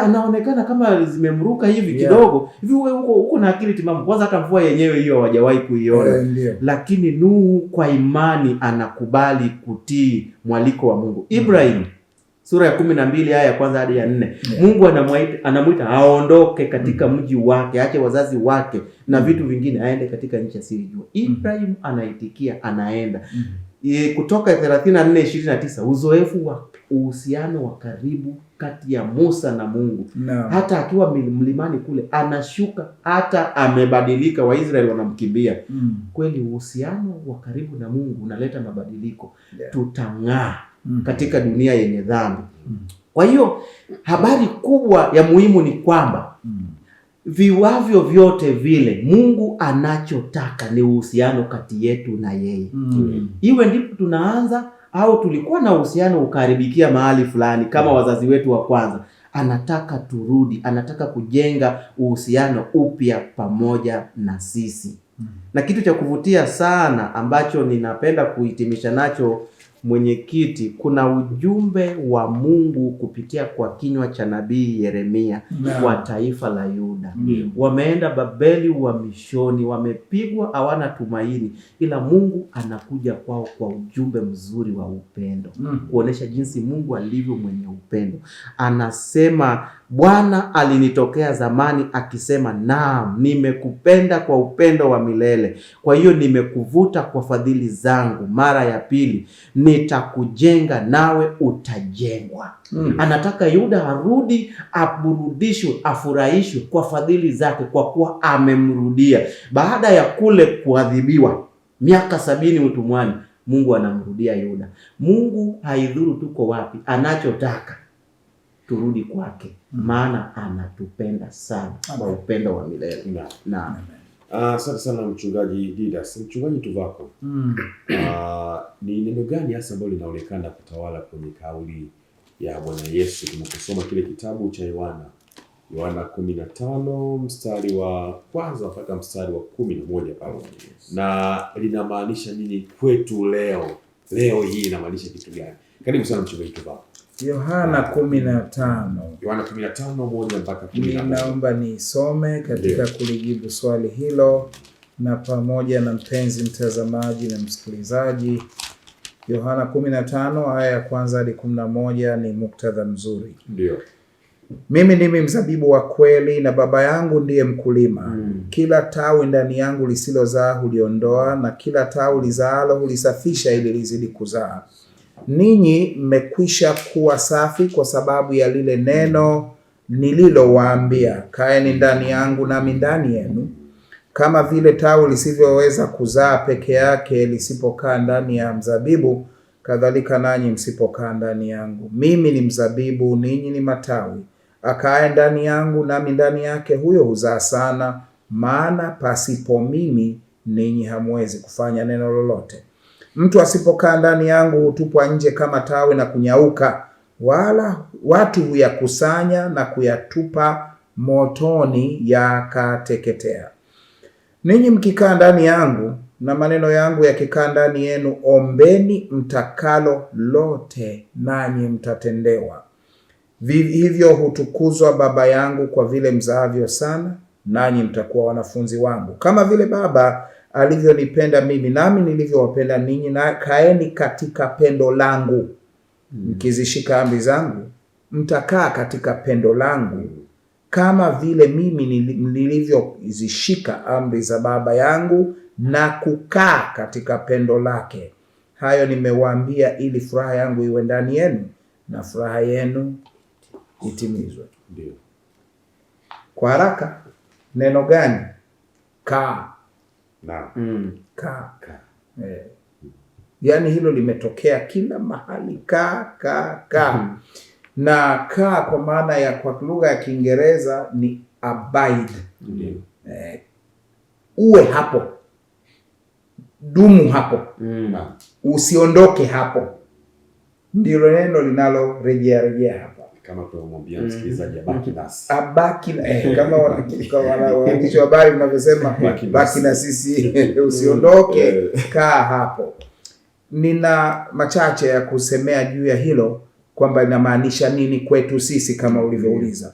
Anaonekana kama zimemruka hivi kidogo. Hivi huko na akili timamu. Kwanza hata mvua yenyewe hiyo hawajawahi kuiona. Lakini Nuhu kwa imani anakubali kutii mwaliko wa Mungu. Ibrahim sura ya 12 aya ya kwanza hadi ya 4. Mungu anamuita aondoke katika mji wake, aache wazazi wake na vitu vingine, aende katika nchi asiyojua. Ibrahim anaitikia, anaenda. Kutoka 34:29 uzoefu wa uhusiano wa karibu kati ya Musa na Mungu. Hata akiwa mlimani kule anashuka, hata amebadilika, Waisraeli wanamkimbia. Kweli uhusiano wa karibu na Mungu unaleta mabadiliko. Tutang'aa katika dunia yenye dhambi. Kwa hiyo habari kubwa ya muhimu ni kwamba viwavyo vyote vile Mungu anachotaka ni uhusiano kati yetu na yeye. Iwe ndipo tunaanza au tulikuwa na uhusiano ukaharibikia mahali fulani kama wazazi wetu wa kwanza. Anataka turudi, anataka kujenga uhusiano upya pamoja na sisi. Na kitu cha kuvutia sana ambacho ninapenda kuhitimisha nacho mwenyekiti, kuna ujumbe wa Mungu kupitia kwa kinywa cha nabii Yeremia kwa taifa la Yuda. Wameenda Babeli uhamishoni, wamepigwa, hawana tumaini, ila Mungu anakuja kwao kwa ujumbe mzuri wa upendo. Kuonesha jinsi Mungu alivyo mwenye upendo. Anasema, Bwana alinitokea zamani akisema, naam, nimekupenda kwa upendo wa milele. Kwa hiyo nimekuvuta kwa fadhili zangu. Mara ya pili nitakujenga nawe utajengwa. Anataka Yuda arudi, aburudishwe, afurahishwe kwa fadhili zake, kwa kuwa amemrudia. Baada ya kule kuadhibiwa miaka 70 utumwani, Mungu anamrudia Yuda. Mungu haidhuru tuko wapi, anachotaka turudi kwake, maana anatupenda sana kwa upendo wa milele.
Asante sana Mchungaji Didas. Mchungaji Tuvako, ni neno gani hasa ambalo linaonekana kutawala kwenye kauli ya Bwana Yesu tunaposoma kile kitabu cha Yohana 15 mstari wa kwanza mpaka mstari wa 11 pale? Na linamaanisha nini kwetu leo hii, inamaanisha kitu gani? Karibu sana Mchungaji Tuvako.
Yohana 15.
Yohana 15:1 mpaka 11.
Ninaomba nisome katika kulijibu swali hilo na pamoja na mpenzi mtazamaji na msikilizaji. Yohana 15 aya ya kwanza hadi 11 ni muktadha mzuri.
Ndio.
Mimi ndimi mzabibu wa kweli na Baba yangu ndiye mkulima. Kila tawi ndani yangu lisilozaa huliondoa, na kila tawi lizaalo hulisafisha ili lizidi kuzaa. Ninyi mmekwisha kuwa safi kwa sababu ya lile neno nililowaambia. Kaeni ndani yangu nami ndani yenu. Kama vile tawi lisivyoweza kuzaa peke yake lisipokaa ndani ya mzabibu, kadhalika nanyi msipokaa ndani yangu. Mimi ni mzabibu, ninyi ni matawi. Akae ndani yangu nami ndani yake, huyo huzaa sana, maana pasipo mimi ninyi hamwezi kufanya neno lolote. Mtu asipokaa ndani yangu hutupwa nje kama tawi na kunyauka, wala watu huyakusanya na kuyatupa motoni yakateketea. Ninyi mkikaa ndani yangu na maneno yangu yakikaa ndani yenu, ombeni mtakalo lote nanyi mtatendewa. Hivyo hutukuzwa Baba yangu kwa vile mzaavyo sana, nanyi mtakuwa wanafunzi wangu. Kama vile Baba alivyonipenda mimi, nami nilivyowapenda ninyi, na kaeni katika pendo langu. Mkizishika amri zangu, mtakaa katika pendo langu, kama vile mimi nilivyozishika amri za Baba yangu na kukaa katika pendo lake. Hayo nimewaambia ili furaha yangu iwe ndani yenu na furaha yenu itimizwe.
Ndio.
Kwa haraka, neno gani? Kaa.
Naam.
Kaa. Yaani hilo limetokea kila mahali, kaa. Na kaa kwa maana ya, kwa lugha ya Kiingereza ni abide. Uwe hapo, dumu hapo, usiondoke hapo, ndilo neno linalorejea hapa.
Kama tunamwambia msikilizaji abaki nasi.
Abaki kama waandishi wa habari mnavyosema, baki na sisi, usiondoke, kaa hapo. Nina machache ya kusemea juu ya hilo, kwamba inamaanisha nini kwetu sisi kama ulivyouliza.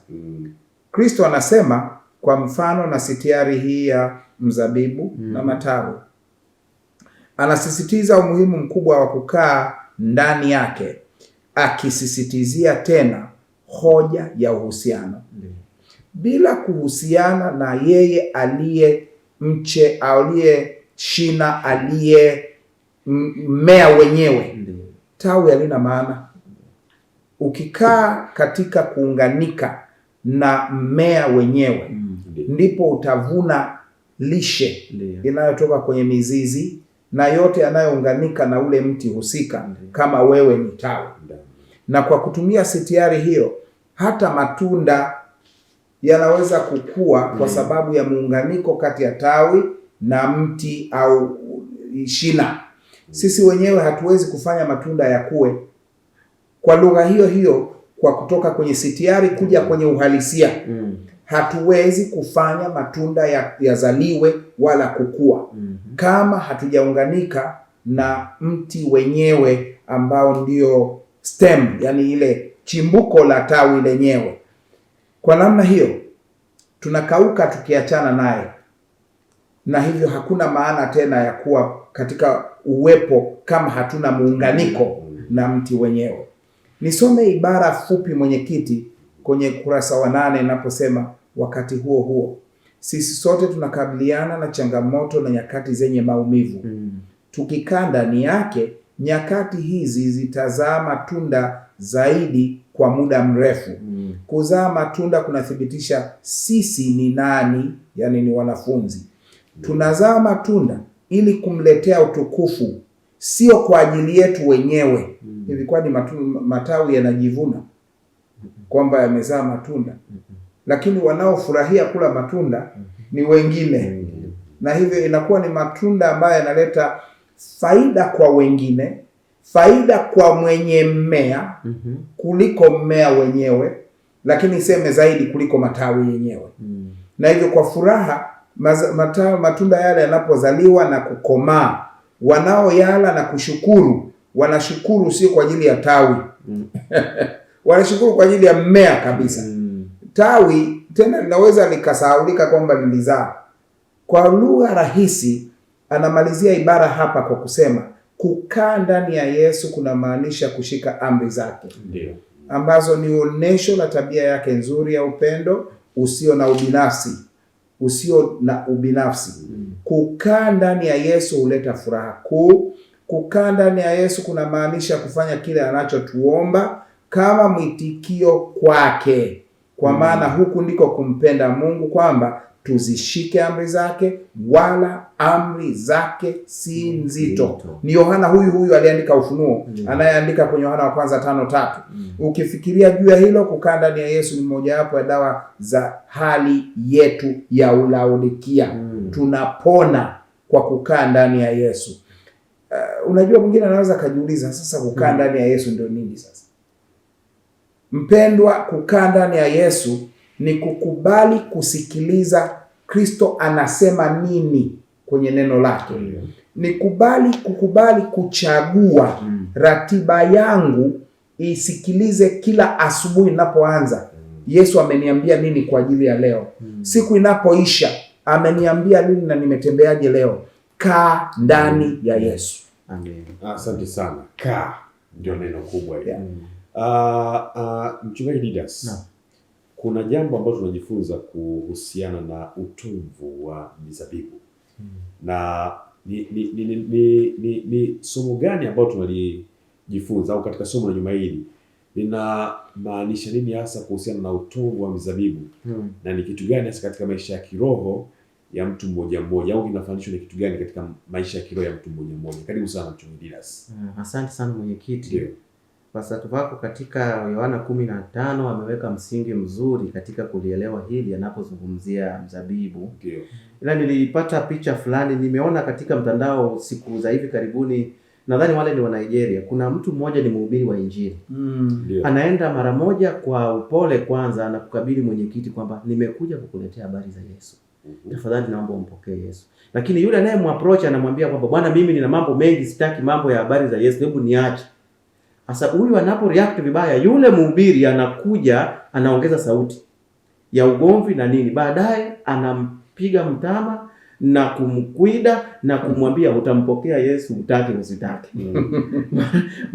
Kristo anasema kwa mfano na sitiari hii ya mzabibu na matawi, anasisitiza umuhimu mkubwa wa kukaa ndani yake, akisisitizia tena hoja ya uhusiano. Bila kuhusiana na yeye aliye mche, aliye shina, aliye mmea wenyewe, tawi halina maana. Ukikaa katika kuunganika na mmea wenyewe, ndipo utavuna lishe inayotoka kwenye mizizi na yote yanayounganika na ule mti husika, kama wewe ni tawi. Na kwa kutumia sitiari hiyo, hata matunda yanaweza kukua kwa sababu ya muunganiko kati ya tawi na mti au shina. Sisi wenyewe hatuwezi kufanya matunda yakue. Kwa lugha hiyo hiyo, kwa kutoka kwenye sitiari kuja kwenye uhalisia, hatuwezi kufanya matunda yazaliwe wala kukua kama hatujaunganika na mti wenyewe, ambao ndio stem, yani ile chimbuko la tawi lenyewe. Kwa namna hiyo tunakauka tukiachana naye, na hivyo hakuna maana tena ya kuwa katika uwepo kama hatuna muunganiko na mti wenyewe. Nisome ibara fupi, mwenyekiti, kwenye kurasa wa 8 inaposema, wakati huo huo sisi sote tunakabiliana na changamoto na nyakati zenye maumivu. Tukikaa ndani yake, nyakati hizi zitazaa matunda zaidi kwa muda mrefu. Kuzaa matunda kunathibitisha sisi ni nani, yani ni wanafunzi. Tunazaa matunda ili kumletea utukufu, sio kwa ajili yetu wenyewe. Ilikuwa ni matawi yanajivuna kwamba yamezaa matunda, lakini wanaofurahia kula matunda ni wengine. Na hivyo inakuwa ni matunda ambayo yanaleta faida kwa wengine, faida kwa mwenye mmea kuliko mmea wenyewe, lakini iseme zaidi kuliko matawi yenyewe. Na hivyo kwa furaha matunda yale yanapozaliwa na kukomaa, wanaoyala na kushukuru, wanashukuru sio kwa ajili ya tawi wanashukuru kwa ajili ya mmea kabisa. Tawi tena linaweza likasahaulika kwamba lilizaa. Kwa lugha rahisi, anamalizia ibara hapa kwa kusema kukaa ndani ya Yesu kunamaanisha kushika amri zake, ambazo ni onyesho la tabia yake nzuri ya upendo usio na ubinafsi. Kukaa ndani ya Yesu huleta furaha kuu. Kukaa ndani ya Yesu kunamaanisha kufanya kile anachotuomba kama mwitikio kwake, kwa maana huku ndiko kumpenda Mungu, kwamba tuzishike amri zake, wala amri zake si nzito. Ni Yohana huyu aliandika Ufunuo, anayeandika kwenye Yohana wa kwanza 5:3. Ukifikiria juu ya hilo, kukaa ndani ya Yesu ni mojawapo ya dawa za hali yetu ya Laodikia. Tunapona kwa kukaa ndani ya Yesu. Unajua, mwingine anaweza kujiuliza, sasa kukaa ndani ya Yesu ndio nini sasa? Mpendwa, kukaa ndani ya Yesu ni kukubali kusikiliza Kristo anasema nini kwenye neno lake. Ni kukubali kuchagua ratiba yangu isikilize kila asubuhi ninapoanza, Yesu ameniambia nini kwa ajili ya leo. Siku inapoisha, ameniambia nini na nimetembeaje leo. Kaa ndani ya Yesu.
Amen.
Asante sana. Kaa ndio neno kubwa hili. Mchungaji Didas, kuna jambo ambalo tunajifunza kuhusiana na utumvu wa mizabibu. Na ni somo gani ambalo tunalijifunza, au katika somo la juma hili linamaanisha nini hasa kuhusiana na utumvu wa mizabibu? Na ni kitu gani hasa katika maisha ya kiroho ya mtu mmoja mmoja, au kinafananishwa na kitu gani katika maisha ya kiroho ya mtu mmoja mmoja? Karibu sana Mchungaji Didas.
Asante sana mwenyekiti.
Ndio.
Pastor wako katika Yohana 15 ameweka msingi mzuri katika kulielewa hili anapozungumzia mzabibu.
Ndio.
Ila nilipata picha fulani nimeona katika mtandao siku za hivi karibuni, nadhani wale ni wa Nigeria. Kuna mtu mmoja ni mhubiri wa Injili. Anaenda mara moja kwa upole kwanza na kukabili mwenyekiti kwamba nimekuja kukuletea habari za Yesu. Tafadhali naomba umpokee Yesu. Lakini yule anayemapproach anamwambia kwamba bwana, mimi nina mambo mengi, sitaki mambo ya habari za Yesu, hebu niache. Sasa huyu anapo react vibaya, yule mhubiri anakuja anaongeza sauti ya ugomvi na nini. Baadaye anampiga mtama na kumkwida na kumwambia utampokea Yesu utake usitake.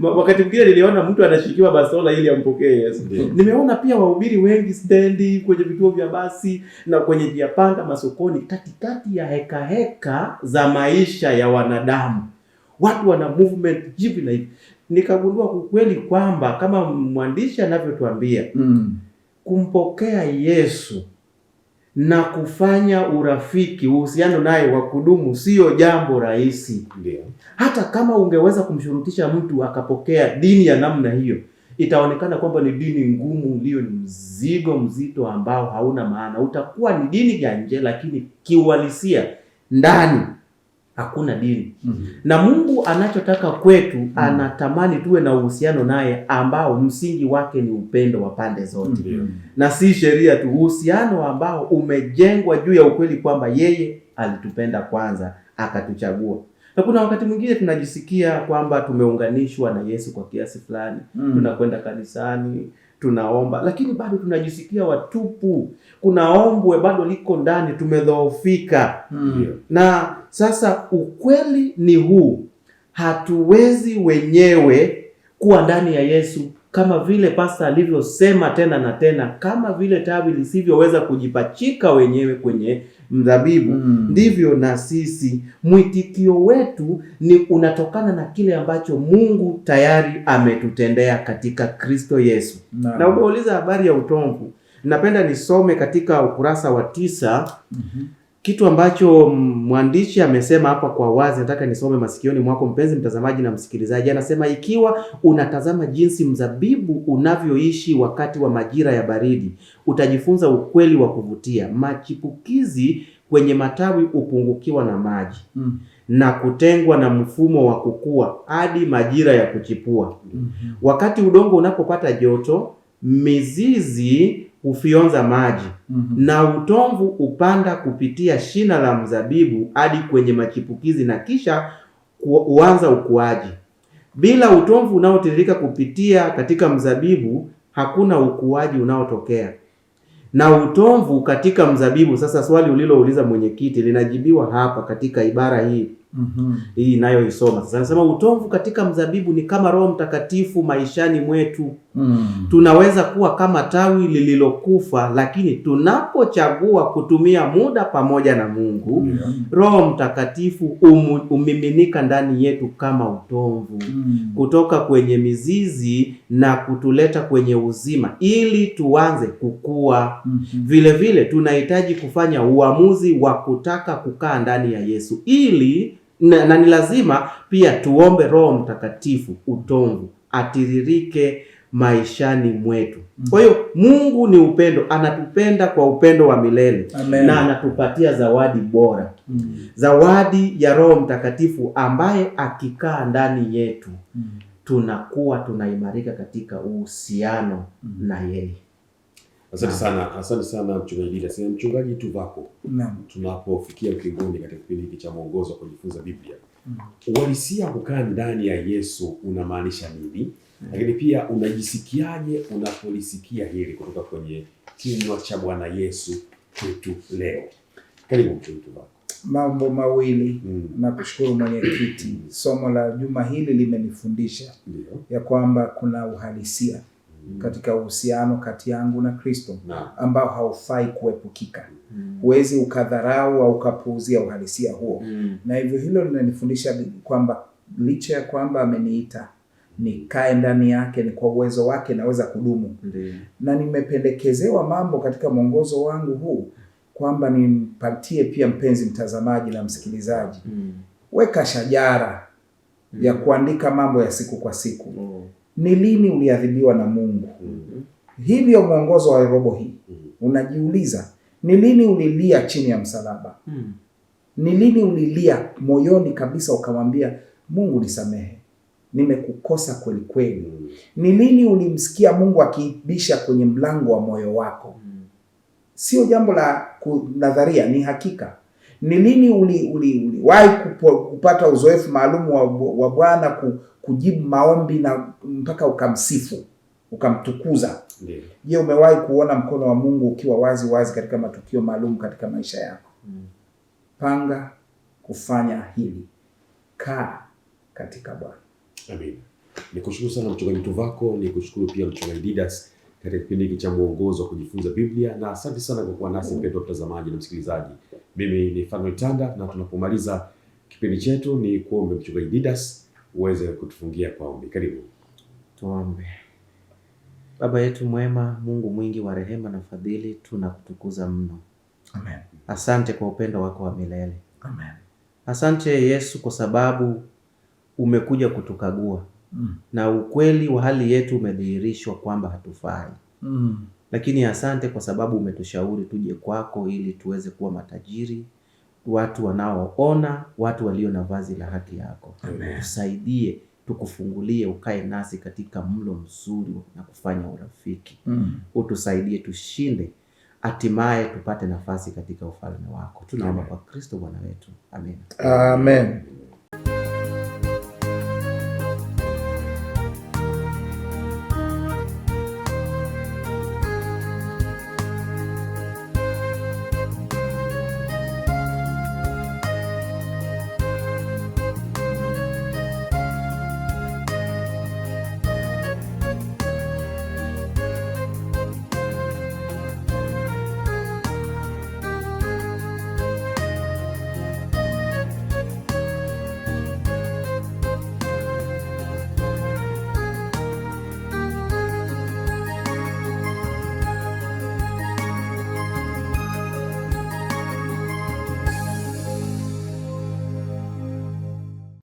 Wakati mwingine niliona mtu anashikiwa bastola ili ampokee Yesu. Nimeona pia wahubiri wengi stendi, kwenye vituo vya basi na kwenye njia panda masokoni, katikati ya heka za maisha ya wanadamu. Watu wana movement hivi na hivi. Nikagundua ukweli kwamba kama mwandishi anavyotuambia, kumpokea Yesu na kufanya urafiki, uhusiano naye wa kudumu sio jambo rahisi.
Ndio.
Hata kama ungeweza kumshurutisha mtu akapokea dini ya namna hiyo, itaonekana kwamba ni dini ngumu, ndio ni mzigo mzito ambao hauna maana. Utakuwa ni dini ya nje, lakini kiuhalisia ndani hakuna dini. Na Mungu anachotaka kwetu, anatamani tuwe na uhusiano naye ambao msingi wake ni upendo wa pande zote. Na si sheria tu, uhusiano ambao umejengwa juu ya ukweli kwamba yeye alitupenda kwanza akatuchagua. Na kuna wakati mwingine tunajisikia kwamba tumeunganishwa na Yesu kwa kiasi fulani. Tunakwenda kanisani, tunaomba, lakini bado tunajisikia watupu. Kuna ombwe bado liko ndani, tumedhoofika. Na sasa ukweli ni huu, hatuwezi wenyewe kuwa ndani ya Yesu, kama vile pasta alivyosema tena na tena, kama vile tawi lisivyoweza kujipachika wenyewe kwenye mzabibu, ndivyo na sisi mwitikio wetu ni unatokana na kile ambacho Mungu tayari ametutendea katika Kristo Yesu. Na umeuliza habari ya utomvu. Napenda nisome katika ukurasa wa 9 kitu ambacho mwandishi amesema hapa kwa wazi. Nataka nisome masikioni mwako mpenzi mtazamaji na msikilizaji. Anasema, ikiwa unatazama jinsi mzabibu unavyoishi wakati wa majira ya baridi, utajifunza ukweli wa kuvutia. Machipukizi kwenye matawi upungukiwa na maji na kutengwa na mfumo wa kukua hadi majira ya kuchipua. Wakati udongo unapopata joto, mizizi hufyonza maji na utomvu upanda kupitia shina la mzabibu hadi kwenye machipukizi na kisha huanza ukuaji. Bila utomvu unaotiririka kupitia katika mzabibu, hakuna ukuaji unaotokea. Na utomvu katika mzabibu, sasa swali ulilouliza mwenyekiti linajibiwa hapa katika ibara hii. Hii inayoisoma sasa, anasema utomvu katika mzabibu ni kama Roho Mtakatifu maishani mwetu. Tunaweza kuwa kama tawi lililokufa, lakini tunapochagua kutumia muda pamoja na Mungu, Roho Mtakatifu umiminika ndani yetu kama utomvu kutoka kwenye mizizi na kutuleta kwenye uzima ili tuanze kukua. Vile vile tunahitaji kufanya uamuzi wa kutaka kukaa ndani ya Yesu ili na ni lazima pia tuombe Roho Mtakatifu utomvu atiririke maishani mwetu. Kwa hiyo Mungu ni upendo, anatupenda kwa upendo wa milele. Amen. Na anatupatia zawadi bora. Zawadi ya Roho Mtakatifu ambaye akikaa ndani yetu tunakuwa tunaimarika katika uhusiano na yeye.
Asante sana Mchungaji Didas. Mchungaji Tuvako, tunapofikia ukingoni katika kipindi hiki cha mwongozo wa kujifunza Biblia, uhalisia kukaa ndani ya Yesu unamaanisha nini? Lakini pia unajisikiaje unapolisikia hili kutoka kwenye kinywa cha Bwana Yesu kwetu leo? Karibu Mchungaji Tuvako.
Mambo mawili. Nakushukuru mwenyekiti. Somo la juma hili limenifundisha ya kwamba kuna uhalisia katika uhusiano kati yangu na Kristo ambao haufai kuepukika. Huwezi ukadharau au ukapuuzia uhalisia huo. Na hivyo hilo linanifundisha kwamba licha ya kwamba ameniita nikae ndani yake, ni kwa uwezo wake naweza kudumu. Na nimependekezewa mambo katika mwongozo wangu huu kwamba nimpatie pia mpenzi mtazamaji na msikilizaji, weka shajara ya kuandika mambo ya siku kwa siku. Ni lini uliadhibiwa na Mungu? Hivyo mwongozo wa robo hii unajiuliza, ni lini ulilia chini ya msalaba? Ni lini ulilia moyoni kabisa ukamwambia Mungu nisamehe, nimekukosa kweli kweli? Ni lini ulimsikia Mungu akibisha kwenye mlango wa moyo wako? Sio jambo la nadharia, ni hakika. Ni lini uliwahi kupata uzoefu maalum wa Bwana kujibu maombi na mpaka ukamsifu, ukamtukuza? Je, umewahi kuona mkono wa Mungu ukiwa wazi wazi katika matukio maalum katika maisha yako? Panga kufanya hili. Kaa katika Bwana.
Amen. Nikushukuru sana mchungaji Tuvako, nikushukuru pia mchungaji Didas katika kipindi hiki cha mwongozo wa kujifunza Biblia, na asante sana kwa kuwa nasi mpendwa mtazamaji na msikilizaji. Mimi ni Fanuel Tanda, na tunapomaliza kipindi chetu ni kuombe mchungaji Didas uweze kutufungia kwa ombi. Karibu.
Tuombe. Baba yetu mwema, Mungu mwingi wa rehema na fadhili, tunakutukuza mno.
Amen.
Asante kwa upendo wako wa milele.
Amen.
Asante Yesu kwa sababu umekuja kutukagua. Na ukweli wa hali yetu umedhihirishwa kwamba hatufai. Lakini asante kwa sababu umetushauri tuje kwako ili tuweze kuwa matajiri, watu wanaoona, watu walio na vazi la haki yako. Tusaidie, tukufungulie, ukae nasi katika mlo mzuri na kufanya urafiki. Utusaidie tushinde, hatimaye tupate nafasi katika ufalme wako. Tunaomba kwa Kristo Bwana wetu. Amen.
Amen.